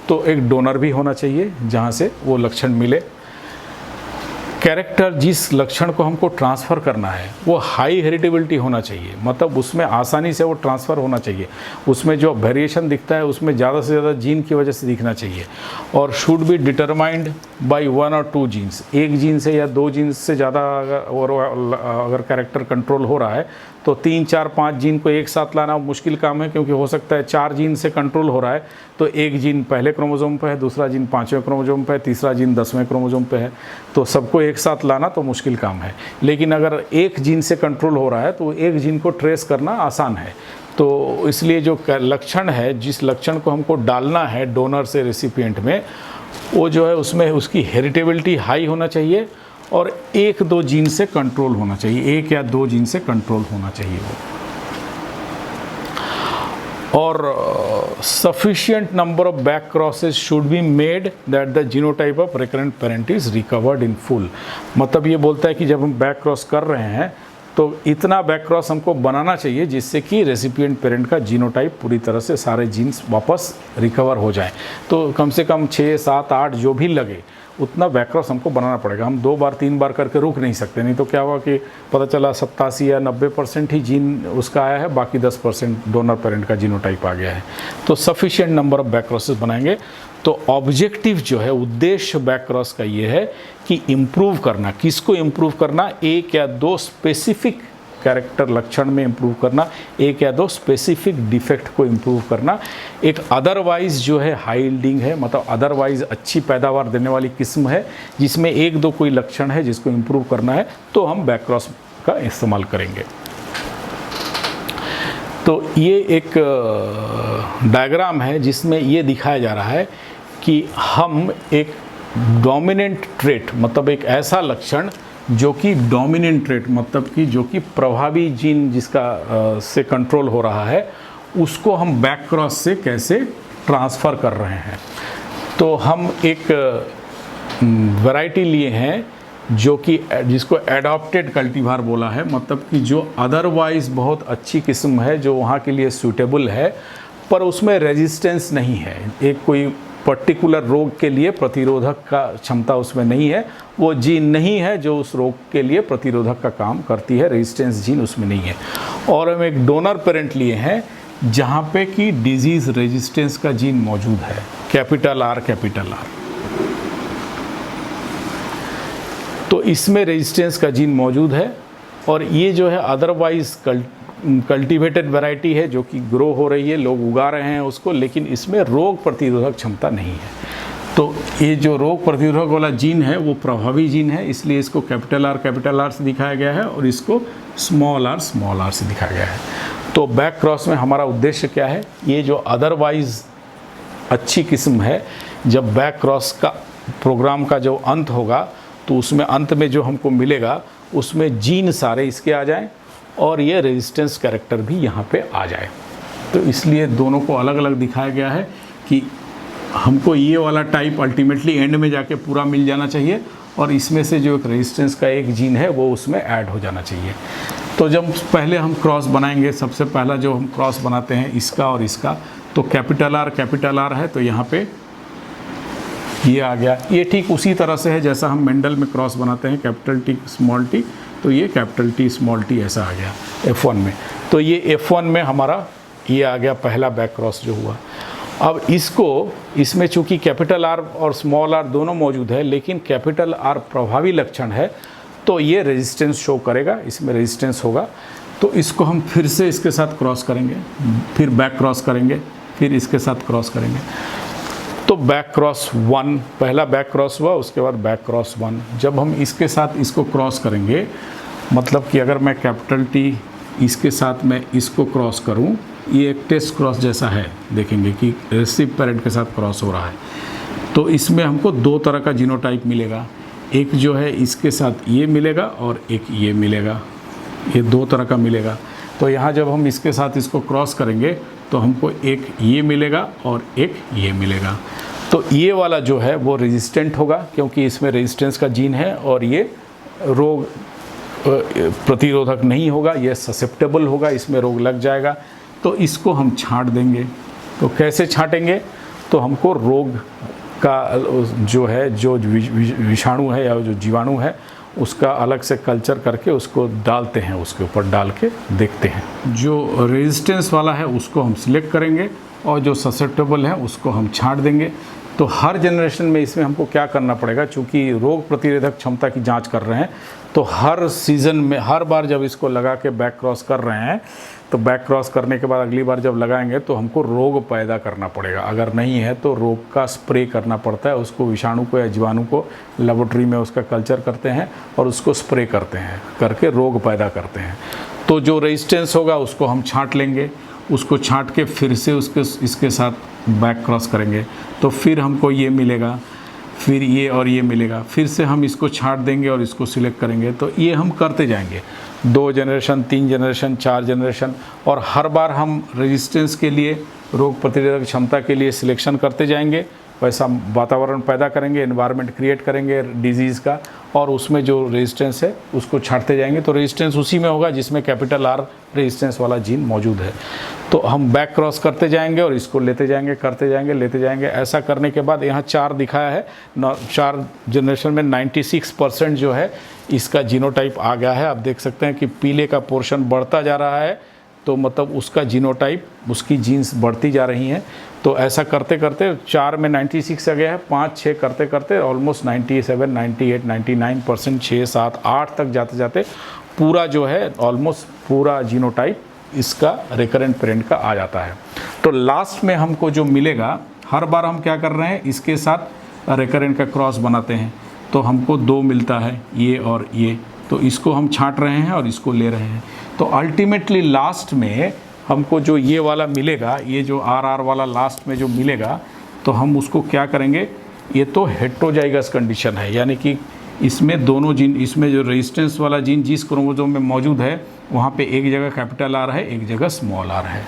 तो एक डोनर भी होना चाहिए जहाँ से वो लक्षण मिले। कैरेक्टर, जिस लक्षण को हमको ट्रांसफ़र करना है वो हाई हेरिटेबिलिटी होना चाहिए, मतलब उसमें आसानी से वो ट्रांसफ़र होना चाहिए। उसमें जो वेरिएशन दिखता है उसमें ज़्यादा से ज़्यादा जीन की वजह से दिखना चाहिए और शुड बी डिटरमाइंड बाय 1 और 2 जीन्स। एक जीन से या 2 जीन्स से ज़्यादा अगर कैरेक्टर कंट्रोल हो रहा है तो 3, 4, 5 जीन को एक साथ लाना मुश्किल काम है, क्योंकि हो सकता है 4 जीन से कंट्रोल हो रहा है तो एक जीन पहले क्रोमोसोम पे है, दूसरा जीन 5वें क्रोमोसोम पे है, तीसरा जीन 10वें क्रोमोसोम पे है, तो सबको एक साथ लाना तो मुश्किल काम है। लेकिन अगर एक जीन से कंट्रोल हो रहा है तो एक जीन को ट्रेस करना आसान है। तो इसलिए जो लक्षण है, जिस लक्षण को हमको डालना है डोनर से रेसिपिएंट में, वो जो है उसमें उसकी हेरिटेबिलिटी हाई होना चाहिए और 1-2 जीन से कंट्रोल होना चाहिए, 1 या 2 जीन से कंट्रोल होना चाहिए वो। और sufficient number of back crosses should be made that the genotype of recurrent parent is recovered in full। मतलब ये बोलता है कि जब हम बैक क्रॉस कर रहे हैं तो इतना बैक क्रॉस हमको बनाना चाहिए जिससे कि रेसिपिएंट पेरेंट का जीनोटाइप पूरी तरह से सारे जीन्स वापस रिकवर हो जाएं। तो कम से कम 6, 7, 8 जो भी लगे उतना बैक क्रॉस हमको बनाना पड़ेगा। हम 2 बार 3 बार करके रुक नहीं सकते, नहीं तो क्या हुआ कि पता चला 87 या 90% ही जीन उसका आया है, बाकी 10% डोनर पेरेंट का जीनोटाइप आ गया है। तो sufficient number of back crosses बनाएंगे। तो ऑब्जेक्टिव जो है, उद्देश्य बैक क्रॉस का ये है कि इम्प्रूव करना। किसको इम्प्रूव करना? 1 या 2 स्पेसिफिक कैरेक्टर लक्षण में इम्प्रूव करना, 1 या 2 स्पेसिफिक डिफेक्ट को इम्प्रूव करना। एक अदरवाइज जो है हाई यील्डिंग है, मतलब अदरवाइज अच्छी पैदावार देने वाली किस्म है जिसमें 1-2 कोई लक्षण है जिसको इम्प्रूव करना है, तो हम बैक क्रॉस का इस्तेमाल करेंगे। तो ये एक डायग्राम है जिसमें ये दिखाया जा रहा है कि हम एक डोमिनेंट ट्रेट, मतलब एक ऐसा लक्षण जो कि डोमिनेंट ट्रेट, मतलब कि जो कि प्रभावी जीन जिसका से कंट्रोल हो रहा है, उसको हम बैक क्रॉस से कैसे ट्रांसफ़र कर रहे हैं। तो हम एक वैरायटी लिए हैं जो कि जिसको एडॉप्टेड कल्टीवार बोला है, मतलब कि जो अदरवाइज बहुत अच्छी किस्म है, जो वहाँ के लिए सूटेबल है, पर उसमें रेजिस्टेंस नहीं है। एक कोई पर्टिकुलर रोग के लिए प्रतिरोधक का क्षमता उसमें नहीं है, वो जीन नहीं है जो उस रोग के लिए प्रतिरोधक का काम करती है, रेजिस्टेंस जीन उसमें नहीं है। और हम एक डोनर पेरेंट लिए हैं जहाँ पे कि डिजीज़ रेजिस्टेंस का जीन मौजूद है, कैपिटल R। तो इसमें रेजिस्टेंस का जीन मौजूद है, और ये जो है अदरवाइज कल्टीवेटेड वैरायटी है जो कि ग्रो हो रही है, लोग उगा रहे हैं उसको, लेकिन इसमें रोग प्रतिरोधक क्षमता नहीं है। तो ये जो रोग प्रतिरोधक वाला जीन है वो प्रभावी जीन है, इसलिए इसको कैपिटल R से दिखाया गया है और इसको स्मॉल r से दिखाया गया है। तो बैक क्रॉस में हमारा उद्देश्य क्या है? ये जो अदरवाइज अच्छी किस्म है, जब बैक क्रॉस का प्रोग्राम का जो अंत होगा तो उसमें अंत में जो हमको मिलेगा उसमें जीन सारे इसके आ जाएं और ये रेजिस्टेंस कैरेक्टर भी यहाँ पे आ जाए। तो इसलिए दोनों को अलग अलग दिखाया गया है कि हमको ये वाला टाइप अल्टीमेटली एंड में जाके पूरा मिल जाना चाहिए, और इसमें से जो एक रेजिस्टेंस का एक जीन है वो उसमें ऐड हो जाना चाहिए। तो जब पहले हम क्रॉस बनाएंगे, सबसे पहला जो हम क्रॉस बनाते हैं इसका और इसका, तो कैपिटल R है, तो यहाँ पे ये आ गया। ये ठीक उसी तरह से है जैसा हम मेंडल में क्रॉस बनाते हैं, कैपिटल T स्मॉल t, तो ये कैपिटल T स्मॉल t ऐसा आ गया F1 में। तो ये F1 में हमारा ये आ गया पहला बैक क्रॉस जो हुआ। अब इसमें चूंकि कैपिटल R और स्मॉल r दोनों मौजूद है, लेकिन कैपिटल R प्रभावी लक्षण है, तो ये रेजिस्टेंस शो करेगा, इसमें रेजिस्टेंस होगा। तो इसको हम फिर से इसके साथ क्रॉस करेंगे, फिर बैक क्रॉस करेंगे, फिर इसके साथ क्रॉस करेंगे। तो बैक क्रॉस 1 पहला बैक क्रॉस हुआ, उसके बाद बैक क्रॉस 1। जब हम इसके साथ इसको क्रॉस करेंगे, मतलब कि अगर मैं कैपिटल T इसके साथ मैं इसको क्रॉस करूं, ये एक टेस्ट क्रॉस जैसा है, देखेंगे कि रेसिपिएंट पेरेंट के साथ क्रॉस हो रहा है। तो इसमें हमको 2 तरह का जीनोटाइप मिलेगा, एक जो है इसके साथ ये मिलेगा और एक ये मिलेगा, ये 2 तरह का मिलेगा। तो यहाँ जब हम इसके साथ इसको क्रॉस करेंगे तो हमको एक ये मिलेगा और एक ये मिलेगा। तो ये वाला जो है वो रेजिस्टेंट होगा क्योंकि इसमें रेजिस्टेंस का जीन है, और ये रोग प्रतिरोधक नहीं होगा, ये ससेप्टेबल होगा, इसमें रोग लग जाएगा। तो इसको हम छांट देंगे। तो कैसे छांटेंगे? तो हमको रोग का जो है, जो विषाणु है या जो जीवाणु है, उसका अलग से कल्चर करके उसको डालते हैं, उसके ऊपर डाल के देखते हैं। जो रेजिस्टेंस वाला है उसको हम सिलेक्ट करेंगे और जो ससेप्टेबल है उसको हम छांट देंगे। तो हर जनरेशन में इसमें हमको क्या करना पड़ेगा, चूँकि रोग प्रतिरोधक क्षमता की जांच कर रहे हैं, तो हर सीज़न में हर बार जब इसको लगा के बैक क्रॉस कर रहे हैं, तो बैक क्रॉस करने के बाद अगली बार जब लगाएंगे तो हमको रोग पैदा करना पड़ेगा। अगर नहीं है तो रोग का स्प्रे करना पड़ता है, उसको विषाणु को या जीवाणु को लेबोरेटरी में उसका कल्चर करते हैं और उसको स्प्रे करते हैं, करके रोग पैदा करते हैं। तो जो रेजिस्टेंस होगा उसको हम छांट लेंगे, उसको छांट के फिर से इसके साथ बैक क्रॉस करेंगे, तो फिर हमको ये मिलेगा, फिर ये और ये मिलेगा, फिर से हम इसको छांट देंगे और इसको सिलेक्ट करेंगे। तो ये हम करते जाएंगे, 2 जनरेशन, 3 जनरेशन, 4 जनरेशन, और हर बार हम रेजिस्टेंस के लिए रोग प्रतिरोधक क्षमता के लिए सिलेक्शन करते जाएंगे, वैसा वातावरण पैदा करेंगे, एनवायरनमेंट क्रिएट करेंगे डिजीज़ का, और उसमें जो रेजिस्टेंस है उसको छांटते जाएंगे। तो रेजिस्टेंस उसी में होगा जिसमें कैपिटल R रेजिस्टेंस वाला जीन मौजूद है। तो हम बैक क्रॉस करते जाएंगे और इसको लेते जाएंगे, करते जाएंगे, लेते जाएंगे। ऐसा करने के बाद यहाँ 4 दिखाया है, 4 जनरेशन में 96% जो है इसका जीनोटाइप आ गया है। आप देख सकते हैं कि पीले का पोर्शन बढ़ता जा रहा है, तो मतलब उसका जीनोटाइप, उसकी जीन्स बढ़ती जा रही हैं। तो ऐसा करते करते 4 में 96 आ गया है, 5 6 करते करते ऑलमोस्ट 97 98 99%, 6 7 8 तक जाते जाते पूरा जो है ऑलमोस्ट पूरा जीनोटाइप इसका रिकरेंट पेरेंट का आ जाता है। तो लास्ट में हमको जो मिलेगा, हर बार हम क्या कर रहे हैं, इसके साथ रिकरेंट का क्रॉस बनाते हैं, तो हमको 2 मिलता है, ये और ये। तो इसको हम छांट रहे हैं और इसको ले रहे हैं। तो अल्टीमेटली लास्ट में हमको जो ये वाला मिलेगा, ये जो RR वाला लास्ट में जो मिलेगा, तो हम उसको क्या करेंगे, ये तो हेटेरोजाइगस कंडीशन है, यानी कि इसमें दोनों जीन, इसमें जो रेजिस्टेंस वाला जीन जिस क्रोमोसोम में मौजूद है वहाँ पे एक जगह कैपिटल R है, एक जगह स्मॉल r है।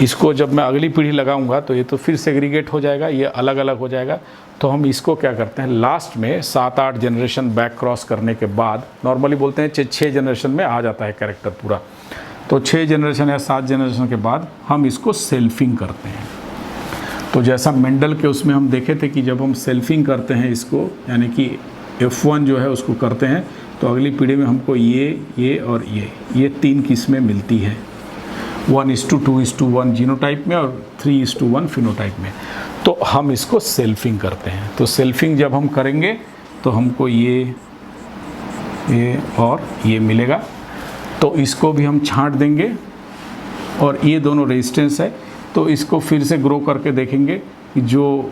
इसको जब मैं अगली पीढ़ी लगाऊंगा तो ये तो फिर सेग्रीगेट हो जाएगा, ये अलग अलग हो जाएगा। तो हम इसको क्या करते हैं, लास्ट में 7-8 जनरेशन बैक क्रॉस करने के बाद, नॉर्मली बोलते हैं 6 जनरेशन में आ जाता है कैरेक्टर पूरा, तो 6 जनरेशन या 7 जनरेशन के बाद हम इसको सेल्फिंग करते हैं। तो जैसा मेंडल के उसमें हम देखे थे कि जब हम सेल्फिंग करते हैं इसको, यानी कि F1 जो है उसको करते हैं, तो अगली पीढ़ी में हमको ये और ये 3 किस्में मिलती है, 1:2:1 जीनोटाइप में और 3:1 फिनोटाइप में। तो हम इसको सेल्फिंग करते हैं। तो सेल्फिंग जब हम करेंगे तो हमको ये और ये मिलेगा। तो इसको भी हम छांट देंगे, और ये दोनों रेजिस्टेंस है, तो इसको फिर से ग्रो करके देखेंगे कि जो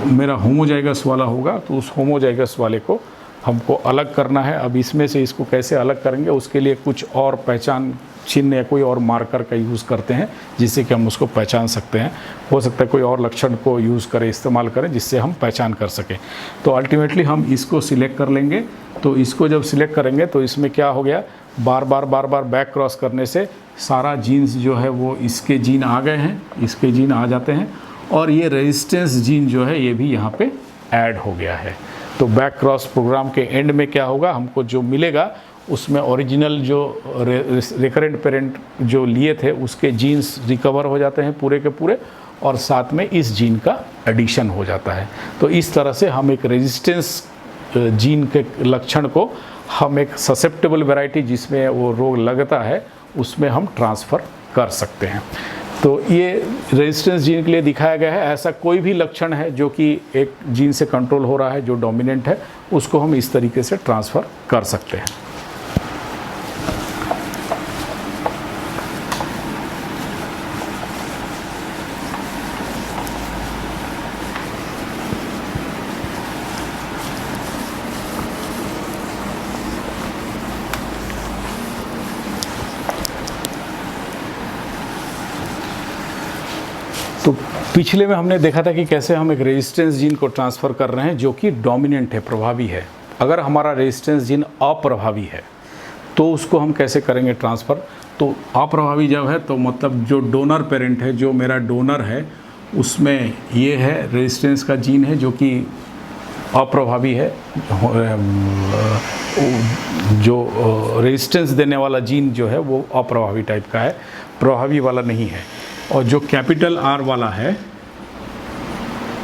मेरा होमोजाइगस वाला होगा, तो उस होमोजाइगस वाले को हमको अलग करना है। अब इसमें से इसको कैसे अलग करेंगे, उसके लिए कुछ और पहचान चिन्ह या कोई और मार्कर का यूज़ करते हैं जिससे कि हम उसको पहचान सकते हैं। हो सकता है कोई और लक्षण को यूज़ करें, इस्तेमाल करें, जिससे हम पहचान कर सकें। तो अल्टीमेटली हम इसको सिलेक्ट कर लेंगे। तो इसको जब सिलेक्ट करेंगे तो इसमें क्या हो गया, बार बार बैक क्रॉस करने से सारा जीन्स जो है वो इसके जीन आ गए हैं, इसके जीन आ जाते हैं, और ये रेजिस्टेंस जीन जो है ये भी यहाँ पे ऐड हो गया है। तो बैक क्रॉस प्रोग्राम के एंड में क्या होगा, हमको जो मिलेगा उसमें ओरिजिनल जो रिकरेंट पेरेंट जो लिए थे उसके जीन्स रिकवर हो जाते हैं पूरे के पूरे, और साथ में इस जीन का एडिशन हो जाता है। तो इस तरह से हम एक रेजिस्टेंस जीन के लक्षण को हम एक ससेप्टेबल वैरायटी जिसमें वो रोग लगता है उसमें हम ट्रांसफ़र कर सकते हैं। तो ये रेजिस्टेंस जीन के लिए दिखाया गया है। ऐसा कोई भी लक्षण है जो कि एक जीन से कंट्रोल हो रहा है, जो डोमिनेंट है, उसको हम इस तरीके से ट्रांसफ़र कर सकते हैं। तो पिछले में हमने देखा था कि कैसे हम एक रेजिस्टेंस जीन को ट्रांसफ़र कर रहे हैं जो कि डोमिनेंट है, प्रभावी है। अगर हमारा रेजिस्टेंस जीन अप्रभावी है तो उसको हम कैसे करेंगे ट्रांसफ़र। तो अप्रभावी जब है तो मतलब जो डोनर पेरेंट है, जो मेरा डोनर है, उसमें ये है रेजिस्टेंस का जीन है जो कि अप्रभावी है। जो रेजिस्टेंस देने वाला जीन जो है वो अप्रभावी टाइप का है, प्रभावी वाला नहीं है। और जो कैपिटल R वाला है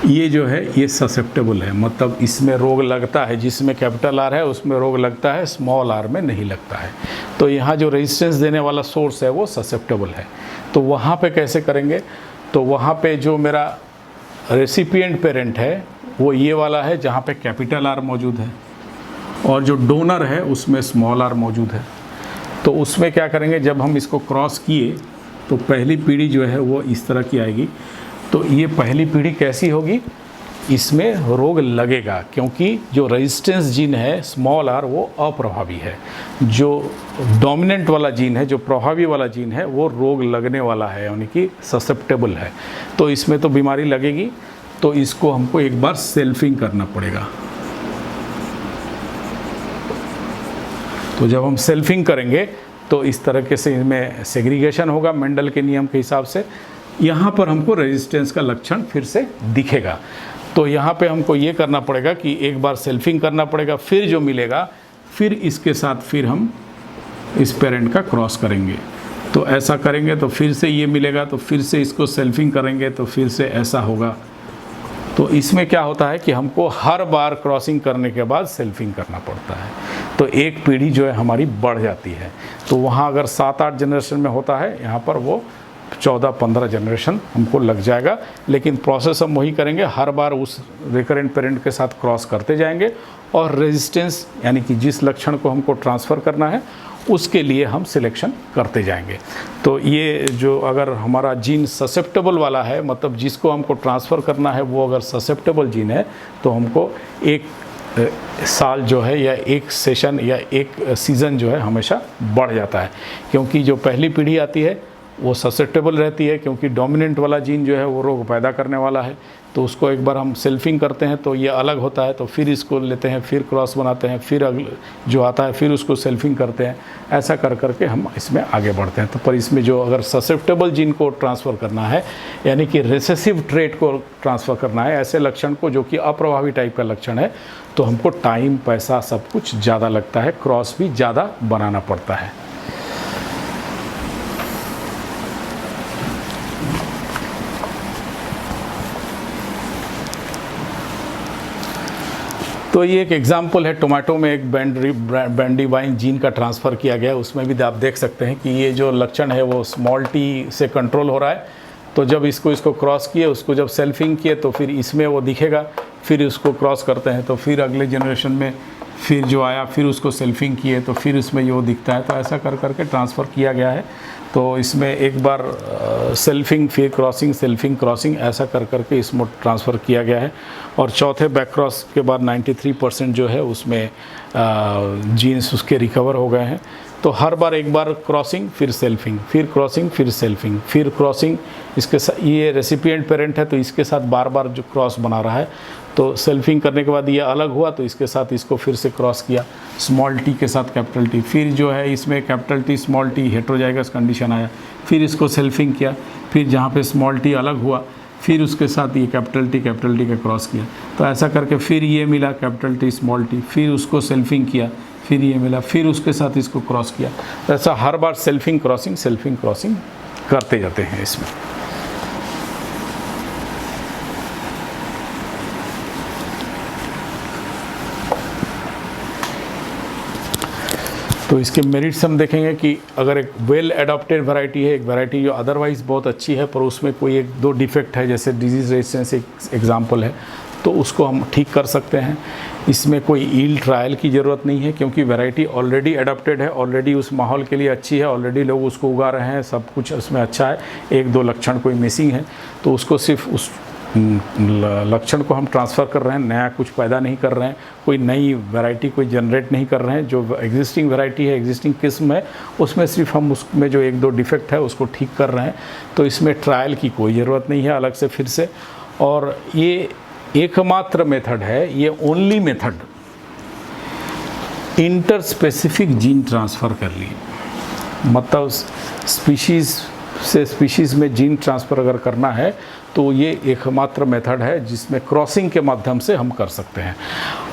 ये जो है ये ससेप्टेबल है, मतलब इसमें रोग लगता है। जिसमें कैपिटल R है उसमें रोग लगता है, स्मॉल r में नहीं लगता है। तो यहाँ जो रेजिस्टेंस देने वाला सोर्स है वो ससेप्टेबल है। तो वहाँ पे कैसे करेंगे, तो वहाँ पे जो मेरा रेसिपिएंट पेरेंट है वो ये वाला है जहाँ पे कैपिटल R मौजूद है, और जो डोनर है उसमें स्मॉल r मौजूद है। तो उसमें क्या करेंगे, जब हम इसको क्रॉस किए तो पहली पीढ़ी जो है वो इस तरह की आएगी। तो ये पहली पीढ़ी कैसी होगी, इसमें रोग लगेगा, क्योंकि जो रेजिस्टेंस जीन है स्मॉल r वो अप्रभावी है। जो डोमिनेंट वाला जीन है, जो प्रभावी वाला जीन है, वो रोग लगने वाला है, यानी कि ससेप्टेबल है। तो इसमें तो बीमारी लगेगी। तो इसको हमको एक बार सेल्फिंग करना पड़ेगा। तो जब हम सेल्फिंग करेंगे तो इस तरीके से इसमें सेग्रीगेशन होगा मेंडल के नियम के हिसाब से। यहाँ पर हमको रेजिस्टेंस का लक्षण फिर से दिखेगा। तो यहाँ पे हमको ये करना पड़ेगा कि एक बार सेल्फिंग करना पड़ेगा, फिर जो मिलेगा फिर इसके साथ फिर हम इस पेरेंट का क्रॉस करेंगे। तो ऐसा करेंगे तो फिर से ये मिलेगा, तो फिर से इसको सेल्फिंग करेंगे तो फिर से ऐसा होगा। तो इसमें क्या होता है कि हमको हर बार क्रॉसिंग करने के बाद सेल्फिंग करना पड़ता है। तो एक पीढ़ी जो है हमारी बढ़ जाती है। तो वहाँ अगर 7-8 जनरेशन में होता है, यहाँ पर वो 14-15 जनरेशन हमको लग जाएगा। लेकिन प्रोसेस हम वही करेंगे, हर बार उस रिकरेंट पेरेंट के साथ क्रॉस करते जाएंगे और रेजिस्टेंस यानी कि जिस लक्षण को हमको ट्रांसफ़र करना है उसके लिए हम सिलेक्शन करते जाएंगे। तो ये जो अगर हमारा जीन ससेप्टेबल वाला है, मतलब जिसको हमको ट्रांसफ़र करना है वो अगर ससेप्टेबल जीन है, तो हमको एक साल जो है या एक सेशन या एक सीज़न जो है हमेशा बढ़ जाता है। क्योंकि जो पहली पीढ़ी आती है वो ससेप्टेबल रहती है, क्योंकि डोमिनेंट वाला जीन जो है वो रोग पैदा करने वाला है। तो उसको एक बार हम सेल्फिंग करते हैं तो ये अलग होता है, तो फिर इसको लेते हैं, फिर क्रॉस बनाते हैं, फिर अगले जो आता है फिर उसको सेल्फिंग करते हैं। ऐसा कर करके हम इसमें आगे बढ़ते हैं। तो पर इसमें जो अगर ससेप्टेबल जीन को ट्रांसफ़र करना है, यानी कि रिसेसिव ट्रेट को ट्रांसफ़र करना है, ऐसे लक्षण को जो कि अप्रभावी टाइप का लक्षण है, तो हमको टाइम, पैसा सब कुछ ज़्यादा लगता है, क्रॉस भी ज़्यादा बनाना पड़ता है। तो ये एक एग्जाम्पल है, टोमेटो में एक ब्रैंडीवाइन जीन का ट्रांसफ़र किया गया। उसमें भी आप देख सकते हैं कि ये जो लक्षण है वो स्मॉल टी से कंट्रोल हो रहा है। तो जब इसको क्रॉस किए, उसको जब सेल्फिंग किए तो फिर इसमें वो दिखेगा, फिर उसको क्रॉस करते हैं तो फिर अगले जनरेशन में फिर जो आया फिर उसको सेल्फिंग किए तो फिर उसमें ये वो दिखता है। तो ऐसा कर करके ट्रांसफ़र किया गया है। तो इसमें एक बार सेल्फिंग फिर क्रॉसिंग, सेल्फिंग क्रॉसिंग, ऐसा कर करके इसमें ट्रांसफ़र किया गया है। और चौथे बैक क्रॉस के बाद 93% जो है उसमें जीन्स उसके रिकवर हो गए हैं। तो हर बार एक बार क्रॉसिंग, फिर सेल्फिंग, फिर क्रॉसिंग, फिर सेल्फिंग, फिर क्रॉसिंग। इसके साथ ये रेसिपिएंट पेरेंट है तो इसके साथ बार बार जो क्रॉस बना रहा है। तो सेल्फिंग करने के बाद ये अलग हुआ तो इसके साथ इसको फिर से क्रॉस किया, स्मॉल टी के साथ कैपिटल टी। फिर जो है इसमें capital T small T heterozygous condition आया, फिर इसको सेल्फिंग किया, फिर जहाँ पे स्मॉल टी अलग हुआ फिर उसके साथ ये कैपिटल टी का क्रॉस किया। तो ऐसा करके फिर ये मिला कैपिटल टी स्मॉल टी, फिर उसको सेल्फिंग किया, फिर ये मिला, फिर उसके साथ इसको क्रॉस किया। तो ऐसा हर बार सेल्फिंग क्रॉसिंग करते जाते हैं इसमें। तो इसके मेरिट्स हम देखेंगे कि अगर एक वेल एडॉप्टेड वैरायटी है, एक वैरायटी जो अदरवाइज़ बहुत अच्छी है पर उसमें कोई एक दो डिफेक्ट है, जैसे डिजीज़ रेजिस्टेंस एक एग्जांपल है, तो उसको हम ठीक कर सकते हैं। इसमें कोई ईल्ड ट्रायल की ज़रूरत नहीं है, क्योंकि वैरायटी ऑलरेडी एडॉप्टेड है, ऑलरेडी उस माहौल के लिए अच्छी है, ऑलरेडी लोग उसको उगा रहे हैं, सब कुछ उसमें अच्छा है। एक दो लक्षण कोई मिसिंग है तो उसको सिर्फ उस लक्षण को हम ट्रांसफ़र कर रहे हैं, नया कुछ पैदा नहीं कर रहे हैं, कोई नई वैरायटी कोई जनरेट नहीं कर रहे हैं। जो एग्जिस्टिंग वैरायटी है, एग्जिस्टिंग किस्म है, उसमें सिर्फ हम उसमें जो एक दो डिफेक्ट है उसको ठीक कर रहे हैं। तो इसमें ट्रायल की कोई ज़रूरत नहीं है अलग से फिर से। और ये एकमात्र मेथड है, ये only method inter specific gene transfer कर लिए, मतलब स्पीशीज़ से स्पीशीज़ में जीन ट्रांसफ़र अगर करना है तो ये एकमात्र मेथड है जिसमें क्रॉसिंग के माध्यम से हम कर सकते हैं।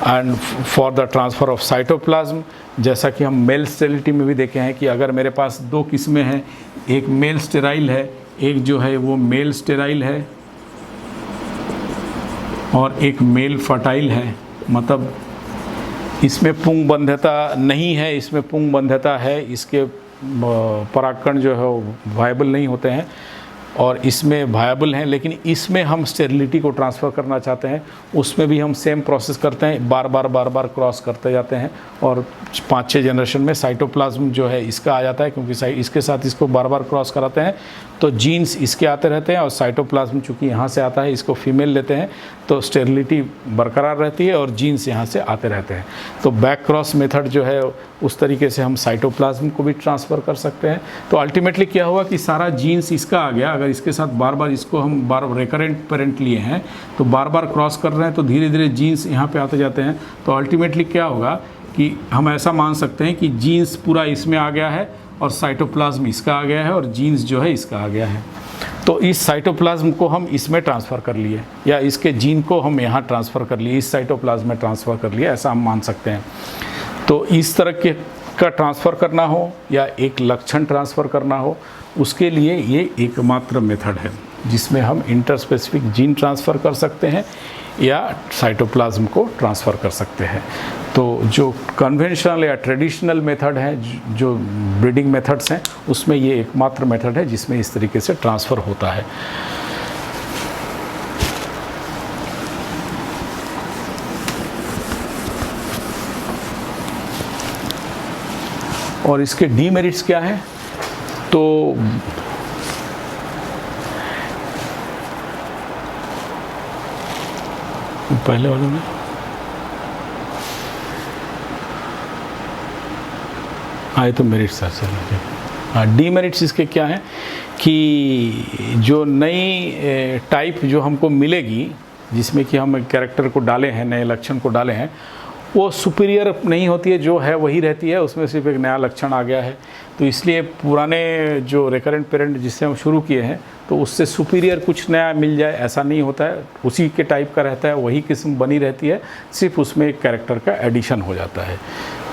And for the transfer of cytoplasm, जैसा कि हम मेल स्टेरिलिटी में भी देखे हैं कि अगर मेरे पास दो किस्में हैं, एक मेल स्टेराइल है, एक जो है वो मेल स्टेराइल है और एक मेल फर्टाइल है, मतलब इसमें पुंगबंध्यता नहीं है, इसमें पुंगबंध्यता है, इसके परागकण जो है वायबल नहीं होते हैं, और इसमें वायबल हैं, लेकिन इसमें हम स्टेरिलिटी को ट्रांसफ़र करना चाहते हैं। उसमें भी हम सेम प्रोसेस करते हैं, बार बार क्रॉस करते जाते हैं और 5-6 जनरेशन में साइटोप्लाज्म जो है इसका आ जाता है, क्योंकि इसके साथ इसको बार बार क्रॉस कराते हैं तो जीन्स इसके आते रहते हैं और साइटोप्लाज्म चूँकि यहाँ से आता है, इसको फीमेल लेते हैं तो स्टेरिलिटी बरकरार रहती है और जीन्स यहाँ से आते रहते हैं। तो बैक क्रॉस मेथड जो है उस तरीके से हम साइटोप्लाज्म को भी ट्रांसफ़र कर सकते हैं। तो अल्टीमेटली क्या हुआ कि सारा जीन्स इसका आ गया। अगर इसके साथ बार बार इसको हम रिकरेंट पेरेंट लिए हैं तो बार बार क्रॉस कर रहे हैं तो धीरे धीरे जीन्स यहाँ पे आते जाते हैं। तो अल्टीमेटली क्या होगा कि हम ऐसा मान सकते हैं कि जीन्स पूरा इसमें आ गया है और साइटोप्लाज्म इसका आ गया है और जीन्स जो है इसका आ गया है। तो इस साइटोप्लाज्म को हम इसमें ट्रांसफ़र कर लिए, या इसके जीन को हम यहाँ ट्रांसफ़र कर लिए, इस साइटोप्लाज्म में ट्रांसफ़र कर लिए, ऐसा हम मान सकते हैं। तो इस तरह के का ट्रांसफ़र करना हो या एक लक्षण ट्रांसफ़र करना हो, उसके लिए ये एकमात्र मेथड है जिसमें हम इंटरस्पेसिफिक जीन ट्रांसफ़र कर सकते हैं या साइटोप्लाज्म को ट्रांसफ़र कर सकते हैं। तो जो कन्वेंशनल या ट्रेडिशनल मेथड है, जो ब्रीडिंग मेथड्स हैं, उसमें ये एकमात्र मेथड है जिसमें इस तरीके से ट्रांसफ़र होता है। और इसके डीमेरिट्स क्या हैं? तो पहले वाले में आए तो मेरिट्स डीमेरिट्स इसके क्या हैं कि जो नई टाइप जो हमको मिलेगी, जिसमें कि हम कैरेक्टर को डाले हैं, नए लक्षण को डाले हैं, वो सुपीरियर नहीं होती है, जो है वही रहती है, उसमें सिर्फ एक नया लक्षण आ गया है। तो इसलिए पुराने जो रिकरेंट पेरेंट जिससे हम शुरू किए हैं, तो उससे सुपीरियर कुछ नया मिल जाए ऐसा नहीं होता है, उसी के टाइप का रहता है, वही किस्म बनी रहती है, सिर्फ उसमें एक कैरेक्टर का एडिशन हो जाता है।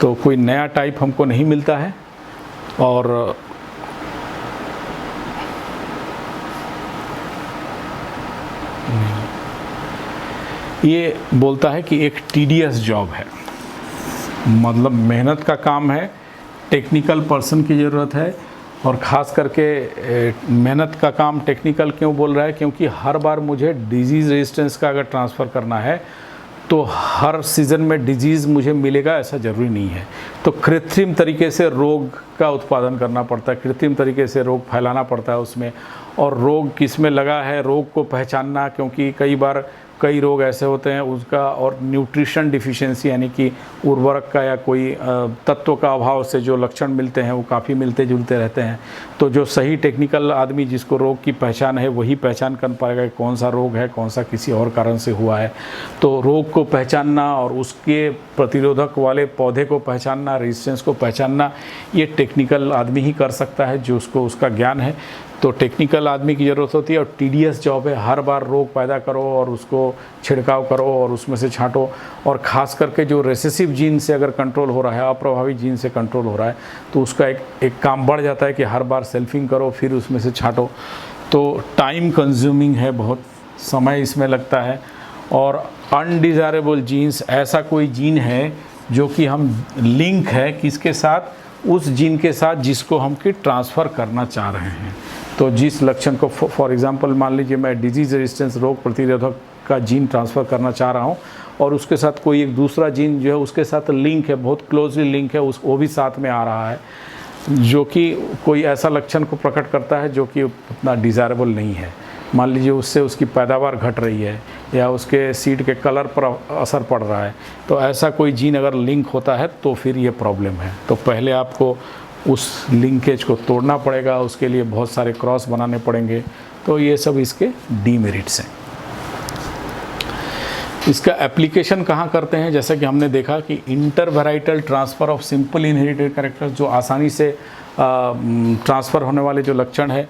तो कोई नया टाइप हमको नहीं मिलता है। और ये बोलता है कि एक टीडियस जॉब है, मतलब मेहनत का काम है, टेक्निकल पर्सन की ज़रूरत है। और ख़ास करके मेहनत का काम टेक्निकल क्यों बोल रहा है? क्योंकि हर बार मुझे डिजीज़ रेजिस्टेंस का अगर ट्रांसफ़र करना है तो हर सीज़न में डिजीज़ मुझे मिलेगा ऐसा ज़रूरी नहीं है। तो कृत्रिम तरीके से रोग का उत्पादन करना पड़ता है, कृत्रिम तरीके से रोग फैलाना पड़ता है उसमें। और रोग किस में लगा है, रोग को पहचानना, क्योंकि कई बार कई रोग ऐसे होते हैं उसका, और न्यूट्रिशन डिफिशिएंसी यानी कि उर्वरक का या कोई तत्व का अभाव से जो लक्षण मिलते हैं वो काफ़ी मिलते जुलते रहते हैं। तो जो सही टेक्निकल आदमी जिसको रोग की पहचान है वही पहचान कर पाएगा कि कौन सा रोग है, कौन सा किसी और कारण से हुआ है। तो रोग को पहचानना और उसके प्रतिरोधक वाले पौधे को पहचानना, रेजिस्टेंस को पहचानना, ये टेक्निकल आदमी ही कर सकता है जो उसको उसका ज्ञान है। तो टेक्निकल आदमी की ज़रूरत होती है और टीडियस जॉब है। हर बार रोग पैदा करो और उसको छिड़काव करो और उसमें से छांटो। और ख़ास करके जो रेसेसिव जीन से अगर कंट्रोल हो रहा है, अप्रभावित जीन से कंट्रोल हो रहा है, तो उसका एक काम बढ़ जाता है कि हर बार सेल्फिंग करो फिर उसमें से छांटो। तो टाइम कंज्यूमिंग है, बहुत समय इसमें लगता है। और अनडिज़ायरेबल जीन्स, ऐसा कोई जीन है जो कि हम लिंक है किसके साथ, उस जीन के साथ जिसको हम कि ट्रांसफ़र करना चाह रहे हैं। तो जिस लक्षण को फॉर एग्जांपल मान लीजिए मैं डिजीज़ रेजिस्टेंस रोग प्रतिरोधक का जीन ट्रांसफ़र करना चाह रहा हूँ और उसके साथ कोई एक दूसरा जीन जो है उसके साथ लिंक है, बहुत क्लोजली लिंक है, वो भी साथ में आ रहा है, जो कि कोई ऐसा लक्षण को प्रकट करता है जो कि उतना डिज़ायरेबल नहीं है। मान लीजिए उससे उसकी पैदावार घट रही है या उसके सीड के कलर पर असर पड़ रहा है, तो ऐसा कोई जीन अगर लिंक होता है तो फिर ये प्रॉब्लम है। तो पहले आपको उस लिंकेज को तोड़ना पड़ेगा, उसके लिए बहुत सारे क्रॉस बनाने पड़ेंगे। तो ये सब इसके डीमेरिट्स हैं। इसका एप्लीकेशन कहाँ करते हैं? जैसा कि हमने देखा कि intervarietal transfer of simple inherited characters, जो आसानी से ट्रांसफ़र होने वाले जो लक्षण है।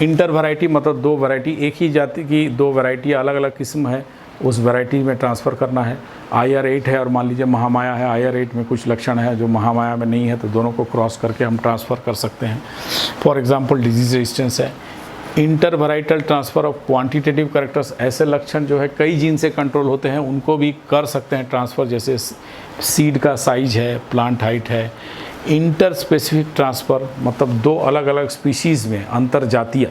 इंटर वैरायटी मतलब दो वैरायटी, एक ही जाति की दो वैरायटी अलग अलग किस्म है, उस वैरायटी में ट्रांसफ़र करना है। IR8 है और मान लीजिए महामाया है, IR8 में कुछ लक्षण है जो महामाया में नहीं है, तो दोनों को क्रॉस करके हम ट्रांसफ़र कर सकते हैं। फॉर एग्जांपल डिजीज़ रेजिस्टेंस है। Inter transfer of quantitative characters, ऐसे लक्षण जो है कई जीन से कंट्रोल होते हैं, उनको भी कर सकते हैं ट्रांसफ़र, जैसे सीड का साइज है, प्लांट हाइट है। इंटर स्पेसिफिक ट्रांसफ़र मतलब दो अलग अलग स्पीशीज़ में, अंतर जातीय,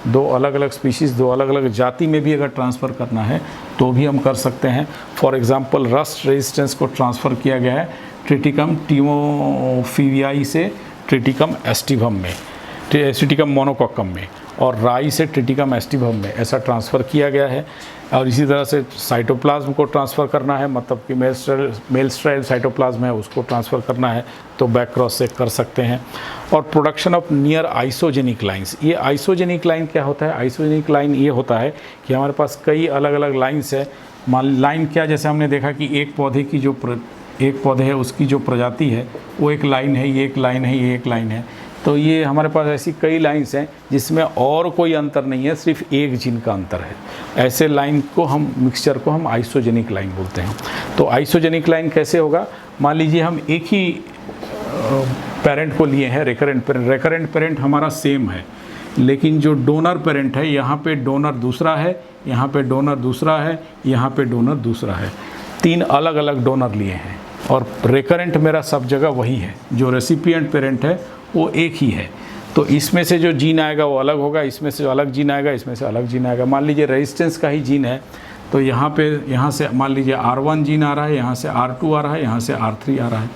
दो अलग अलग स्पीशीज़, दो अलग अलग जाति में भी अगर ट्रांसफ़र करना है तो भी हम कर सकते हैं। फॉर एग्जांपल रस्ट रेजिस्टेंस को ट्रांसफ़र किया गया है ट्रिटिकम टिमोफिवियाई से ट्रिटिकम एस्टिवम में, ट्रिटिकम मोनोकोकम में, और राई से ट्रिटिकम एस्टिवम में, ऐसा ट्रांसफ़र किया गया है। और इसी तरह से साइटोप्लाज्म को ट्रांसफ़र करना है, मतलब कि मेल स्ट्राइल साइटोप्लाज्म है उसको ट्रांसफ़र करना है तो बैक क्रॉस से कर सकते हैं। और production of near isogenic lines, ये आइसोजेनिक लाइन क्या होता है? आइसोजेनिक लाइन ये होता है कि हमारे पास कई अलग अलग लाइन्स है। लाइन क्या, जैसे हमने देखा कि एक पौधे की एक पौधे है उसकी जो प्रजाति है वो एक लाइन है, ये एक लाइन है, ये एक लाइन है। तो ये हमारे पास ऐसी कई लाइंस हैं जिसमें और कोई अंतर नहीं है, सिर्फ एक जीन का अंतर है। ऐसे लाइन को हम मिक्सचर को हम आइसोजेनिक लाइन बोलते हैं। तो आइसोजेनिक लाइन कैसे होगा, मान लीजिए हम एक ही पेरेंट को लिए हैं, रेकरेंट पेरेंट हमारा सेम है, लेकिन जो डोनर पेरेंट है यहाँ पे डोनर दूसरा है, यहाँ पे डोनर दूसरा है, यहाँ पे डोनर दूसरा है, 3 अलग अलग डोनर लिए हैं और रेकरेंट मेरा सब जगह वही है। जो रेसिपिएंट पेरेंट है वो एक ही है, तो इसमें से जो जीन आएगा वो अलग होगा, इसमें से जो अलग जीन आएगा इसमें से अलग जीन आएगा। मान लीजिए रेजिस्टेंस का ही जीन है, तो यहाँ से मान लीजिए R1 जीन आ रहा है, यहाँ से R2 आ रहा है, यहाँ से R3 आ रहा है।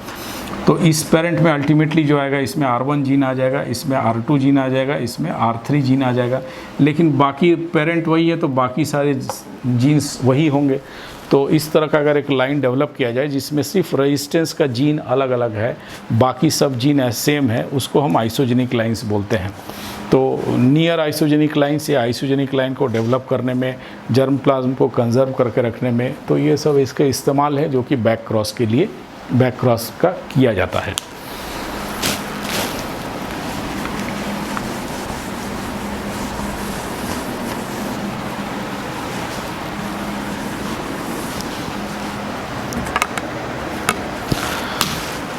तो इस पेरेंट में अल्टीमेटली जो आएगा इसमें R1 जीन आ जाएगा, इसमें R2 जीन आ जाएगा, इसमें R3 जीन आ जाएगा, लेकिन बाकी पेरेंट वही है तो बाकी सारे जीन्स वही होंगे। तो इस तरह का अगर एक लाइन डेवलप किया जाए जिसमें सिर्फ रेजिस्टेंस का जीन अलग अलग है, बाकी सब जीन सेम है, उसको हम आइसोजेनिक लाइंस बोलते हैं। तो नियर आइसोजेनिक लाइंस या आइसोजेनिक लाइन को डेवलप करने में, जर्म प्लाज्म को कंजर्व करके रखने में, तो ये सब इसके इस्तेमाल है जो कि बैक क्रॉस के लिए बैक क्रॉस का किया जाता है।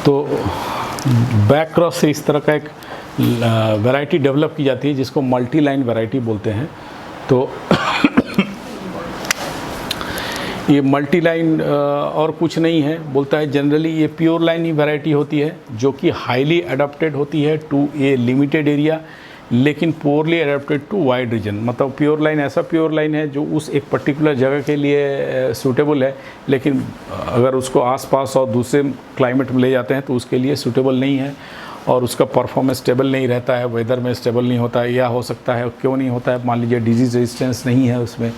तो बैक क्रॉस से इस तरह का एक वैरायटी डेवलप की जाती है जिसको मल्टी लाइन वैरायटी बोलते हैं। तो ये मल्टी लाइन और कुछ नहीं है, बोलता है जनरली ये प्योर लाइन ही वैरायटी होती है जो कि हाईली अडेप्टेड होती है टू ए लिमिटेड एरिया, लेकिन poorly adapted to wide region. मतलब प्योर लाइन ऐसा प्योर लाइन है जो उस एक पर्टिकुलर जगह के लिए सूटेबल है, लेकिन अगर उसको आसपास और दूसरे क्लाइमेट में ले जाते हैं तो उसके लिए सूटेबल नहीं है और उसका परफॉर्मेंस स्टेबल नहीं रहता है, वेदर में स्टेबल नहीं होता है, या हो सकता है क्यों नहीं होता है, मान लीजिए डिजीज़ रेजिस्टेंस नहीं है उसमें,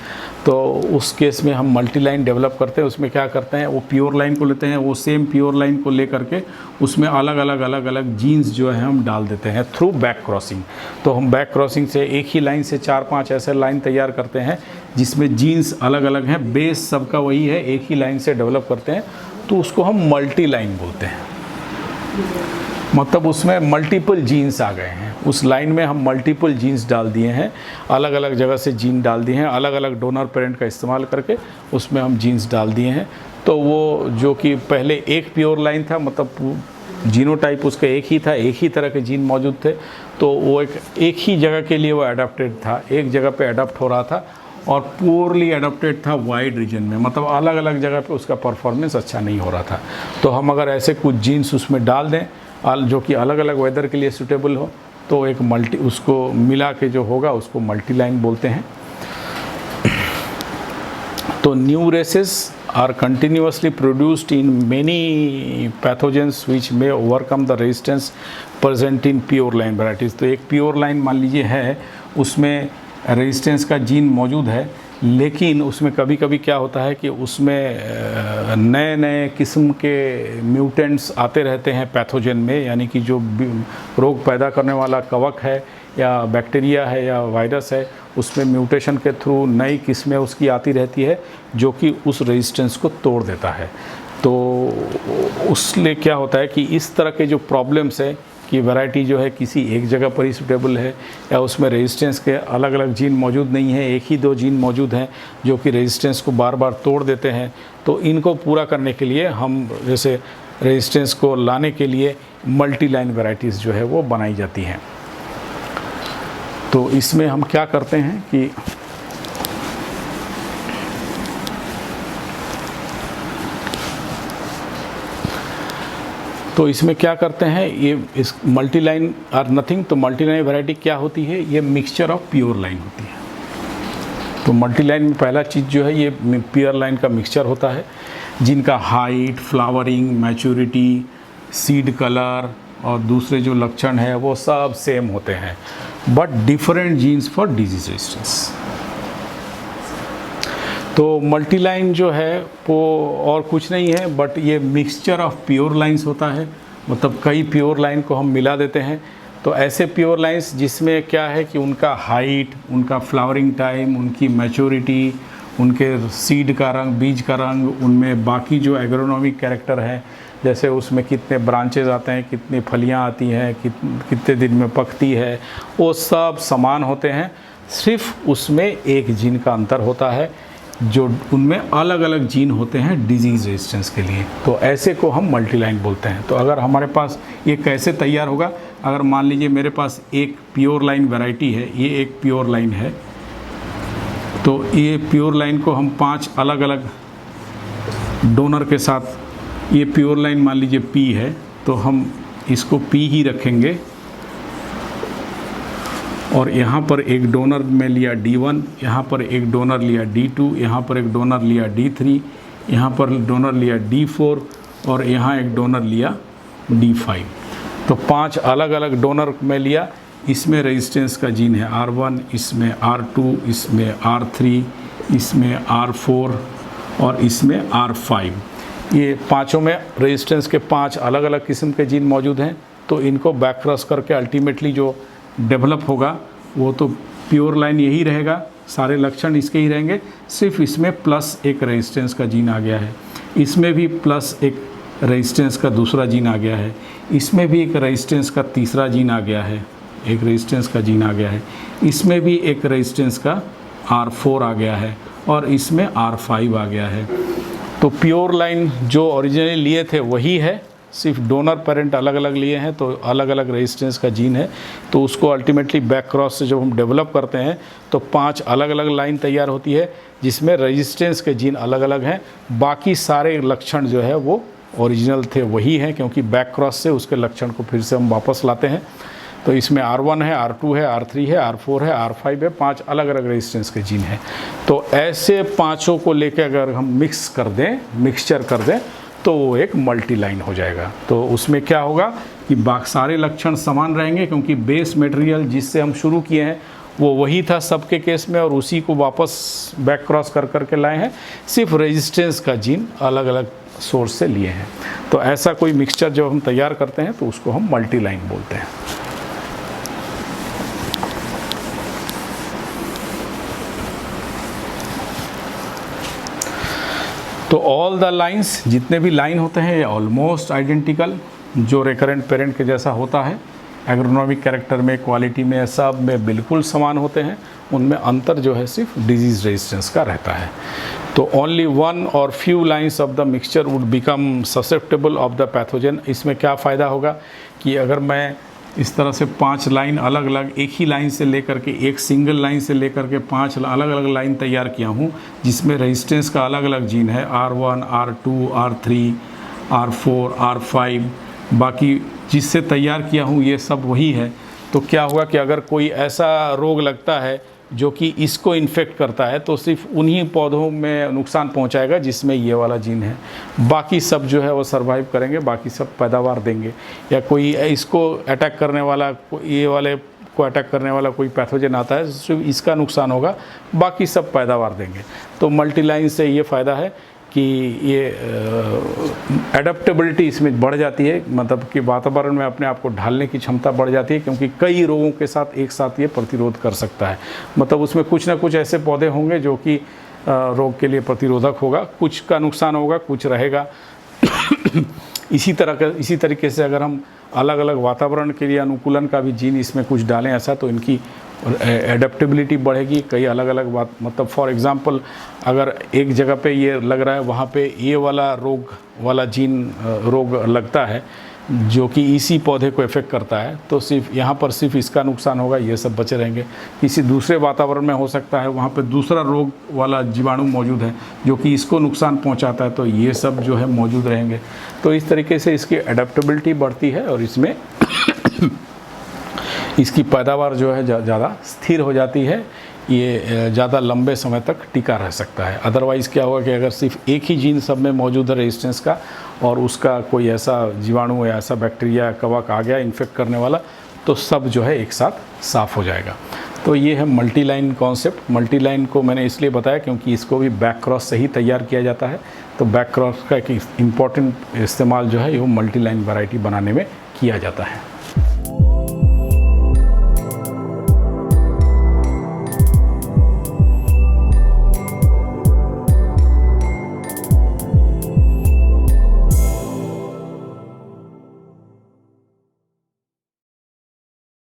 तो उस केस में हम मल्टी लाइन डेवलप करते हैं। उसमें क्या करते हैं, वो प्योर लाइन को लेते हैं, वो सेम प्योर लाइन को ले करके उसमें अलग अलग जीन्स जो है हम डाल देते हैं थ्रू बैक क्रॉसिंग। तो हम बैक क्रॉसिंग से एक ही लाइन से 4-5 ऐसे लाइन तैयार करते हैं जिसमें जीन्स अलग अलग हैं, बेस सबका वही है, एक ही लाइन से डेवलप करते हैं, तो उसको हम मल्टी लाइन बोलते हैं। मतलब उसमें मल्टीपल जीन्स आ गए हैं, उस लाइन में हम मल्टीपल जीन्स डाल दिए हैं, अलग अलग जगह से जीन डाल दिए हैं, अलग अलग डोनर पेरेंट का इस्तेमाल करके उसमें हम जीन्स डाल दिए हैं। तो वो जो कि पहले एक प्योर लाइन था, मतलब जीनोटाइप उसका एक ही था, एक ही तरह के जीन मौजूद थे, तो वो एक ही जगह के लिए वो अडेप्टेड था, एक जगह पे अडेप्ट हो रहा था और पुअरली अडेप्टेड था वाइड रीजन में, मतलब अलग अलग जगह पे उसका परफॉर्मेंस अच्छा नहीं हो रहा था। तो हम अगर ऐसे कुछ जीन्स उसमें डाल दें जो कि अलग अलग वेदर के लिए सूटेबल हो, तो एक मल्टी उसको मिला के जो होगा उसको मल्टी लाइन बोलते हैं। तो new races are continuously produced in many pathogens which may overcome the resistance present in pure line varieties. तो एक प्योर लाइन मान लीजिए है, उसमें रेजिस्टेंस का जीन मौजूद है, लेकिन उसमें कभी कभी क्या होता है कि उसमें नए नए किस्म के म्यूटेंट्स आते रहते हैं पैथोजन में, यानी कि जो रोग पैदा करने वाला कवक है या बैक्टीरिया है या वायरस है, उसमें म्यूटेशन के थ्रू नई किस्में उसकी आती रहती है जो कि उस रेजिस्टेंस को तोड़ देता है। तो उसलिए क्या होता है कि इस तरह के जो प्रॉब्लम्स है कि वैरायटी जो है किसी एक जगह पर ही सूटेबल है या उसमें रेजिस्टेंस के अलग अलग जीन मौजूद नहीं है, एक ही 2 जीन मौजूद हैं जो कि रेजिस्टेंस को बार बार तोड़ देते हैं, तो इनको पूरा करने के लिए हम जैसे रेजिस्टेंस को लाने के लिए मल्टी लाइन वैरायटीज़ जो है वो बनाई जाती हैं। तो इसमें हम क्या करते हैं कि तो इसमें क्या करते हैं, ये इस मल्टी लाइन आर नथिंग। तो मल्टी लाइन वैरायटी क्या होती है, ये मिक्सचर ऑफ प्योर लाइन होती है। तो मल्टी लाइन में पहला चीज़ जो है ये प्योर लाइन का मिक्सचर होता है जिनका height, flowering, maturity, seed colour और दूसरे जो लक्षण है वो सब सेम होते हैं, but different genes for disease resistance. तो मल्टी लाइन जो है वो और कुछ नहीं है बट ये मिक्सचर ऑफ प्योर लाइंस होता है, मतलब कई प्योर लाइन को हम मिला देते हैं। तो ऐसे प्योर लाइंस जिसमें क्या है कि उनका हाइट, उनका फ्लावरिंग टाइम, उनकी मैच्योरिटी, उनके सीड का रंग, बीज का रंग, उनमें बाकी जो एग्रोनॉमिक कैरेक्टर है जैसे उसमें कितने ब्रांचेज आते हैं, कितनी फलियां आती हैं, कितने दिन में पकती है, वो सब समान होते हैं, सिर्फ उसमें एक जीन का अंतर होता है, जो उनमें अलग अलग जीन होते हैं डिजीज़ रेजिस्टेंस के लिए। तो ऐसे को हम मल्टीलाइन बोलते हैं। तो अगर हमारे पास ये कैसे तैयार होगा, अगर मान लीजिए मेरे पास एक प्योर लाइन वैरायटी है, ये एक प्योर लाइन है, तो ये प्योर लाइन को हम 5 अलग अलग डोनर के साथ, ये प्योर लाइन मान लीजिए P है, तो हम इसको P ही रखेंगे, और यहाँ पर एक डोनर में लिया D1, यहाँ पर एक डोनर लिया D2, यहाँ पर एक डोनर लिया D3, यहाँ पर डोनर लिया D4 और यहाँ एक डोनर लिया D5। तो 5 अलग अलग डोनर में लिया। इसमें रेजिस्टेंस का जीन है R1, इसमें R2, इसमें R3, इसमें R4 और इसमें R5। ये पाँचों में रेजिस्टेंस के 5 अलग अलग किस्म के जीन मौजूद हैं। तो इनको बैक क्रॉस करके अल्टीमेटली जो डेवलप होगा वो तो प्योर लाइन यही रहेगा, सारे लक्षण इसके ही रहेंगे, सिर्फ इसमें प्लस एक रेजिस्टेंस का जीन आ गया है, इसमें भी प्लस एक रेजिस्टेंस का दूसरा जीन आ गया है, इसमें भी एक रेजिस्टेंस का तीसरा जीन आ गया है, एक रेजिस्टेंस का जीन आ गया है, इसमें भी एक रेजिस्टेंस का R4 आ गया है और इसमें R5 आ गया है। तो प्योर लाइन जो ओरिजिनली लिए थे वही है, सिर्फ डोनर पेरेंट अलग अलग लिए हैं, तो अलग अलग रेजिस्टेंस का जीन है। तो उसको अल्टीमेटली बैक क्रॉस से जब हम डेवलप करते हैं तो 5 अलग अलग लाइन तैयार होती है, जिसमें रेजिस्टेंस के जीन अलग अलग हैं। बाकी सारे लक्षण जो है वो ओरिजिनल थे वही हैं, क्योंकि बैक क्रॉस से उसके लक्षण को फिर से हम वापस लाते हैं। तो इसमें R1 है, R2 है, R3 है, R4 है, R5 है, 5 अलग अलग रेजिस्टेंस के जीन हैं। तो ऐसे पाँचों को लेकर अगर हम मिक्सचर कर दें तो वो एक मल्टी लाइन हो जाएगा। तो उसमें क्या होगा कि बाकी सारे लक्षण समान रहेंगे, क्योंकि बेस मटेरियल जिससे हम शुरू किए हैं वो वही था सबके केस में, और उसी को वापस बैक क्रॉस कर करके लाए हैं, सिर्फ रेजिस्टेंस का जीन अलग अलग सोर्स से लिए हैं। तो ऐसा कोई मिक्सचर जब हम तैयार करते हैं तो उसको हम मल्टी लाइन बोलते हैं। तो ऑल द लाइंस, जितने भी लाइन होते हैं ये ऑलमोस्ट आइडेंटिकल, जो रिकरेंट पेरेंट के जैसा होता है, एग्रोनॉमिक कैरेक्टर में, क्वालिटी में, सब में बिल्कुल समान होते हैं। उनमें अंतर जो है सिर्फ डिजीज़ रेजिस्टेंस का रहता है। तो ओनली वन और few lines of the mixture would become susceptible of the pathogen. इसमें क्या फ़ायदा होगा कि अगर मैं इस तरह से 5 लाइन अलग अलग, एक ही लाइन से लेकर के, एक सिंगल लाइन से लेकर के 5 अलग अलग लाइन तैयार किया हूँ, जिसमें रेजिस्टेंस का अलग अलग जीन है R1, R2, R3, R4, R5, बाकी जिससे तैयार किया हूँ ये सब वही है। तो क्या हुआ कि अगर कोई ऐसा रोग लगता है जो कि इसको इन्फेक्ट करता है, तो सिर्फ उन्हीं पौधों में नुकसान पहुंचाएगा जिसमें ये वाला जीन है, बाकी सब जो है वो सरवाइव करेंगे, बाकी सब पैदावार देंगे। या कोई इसको अटैक करने वाला, ये वाले को अटैक करने वाला कोई पैथोजन आता है, सिर्फ इसका नुकसान होगा, बाकी सब पैदावार देंगे। तो मल्टीलाइन से ये फ़ायदा है कि ये एडेप्टेबिलिटी इसमें बढ़ जाती है, मतलब कि वातावरण में अपने आप को ढालने की क्षमता बढ़ जाती है, क्योंकि कई रोगों के साथ एक साथ ये प्रतिरोध कर सकता है। मतलब उसमें कुछ ना कुछ ऐसे पौधे होंगे जो कि रोग के लिए प्रतिरोधक होगा, कुछ का नुकसान होगा, कुछ रहेगा। इसी तरीके से अगर हम अलग अलग वातावरण के लिए अनुकूलन का भी जीन इसमें कुछ डालें ऐसा, तो इनकी एडेप्टेबिलिटी बढ़ेगी। कई अलग अलग बात, मतलब फॉर एग्जांपल अगर एक जगह पे ये लग रहा है, वहाँ पे ये वाला रोग वाला जीन रोग लगता है जो कि इसी पौधे को इफेक्ट करता है, तो सिर्फ यहाँ पर सिर्फ इसका नुकसान होगा, ये सब बचे रहेंगे। किसी दूसरे वातावरण में हो सकता है वहाँ पे दूसरा रोग वाला जीवाणु मौजूद है जो कि इसको नुकसान पहुँचाता है, तो ये सब जो है मौजूद रहेंगे। तो इस तरीके से इसकी एडेप्टेबिलिटी बढ़ती है और इसमें इसकी पैदावार जो है ज़्यादा स्थिर हो जाती है, ये ज़्यादा लंबे समय तक टिका रह सकता है। अदरवाइज़ क्या होगा कि अगर सिर्फ एक ही जीन सब में मौजूद है रेजिस्टेंस का, और उसका कोई ऐसा जीवाणु या ऐसा बैक्टीरिया कवक आ गया इन्फेक्ट करने वाला, तो सब जो है एक साथ साफ़ हो जाएगा। तो ये है multi line concept. Multi line को मैंने इसलिए बताया क्योंकि इसको भी बैक क्रॉस से ही तैयार किया जाता है। तो बैक क्रॉस का एक इम्पॉर्टेंट इस्तेमाल जो है वो मल्टी लाइन वैरायटी बनाने में किया जाता है।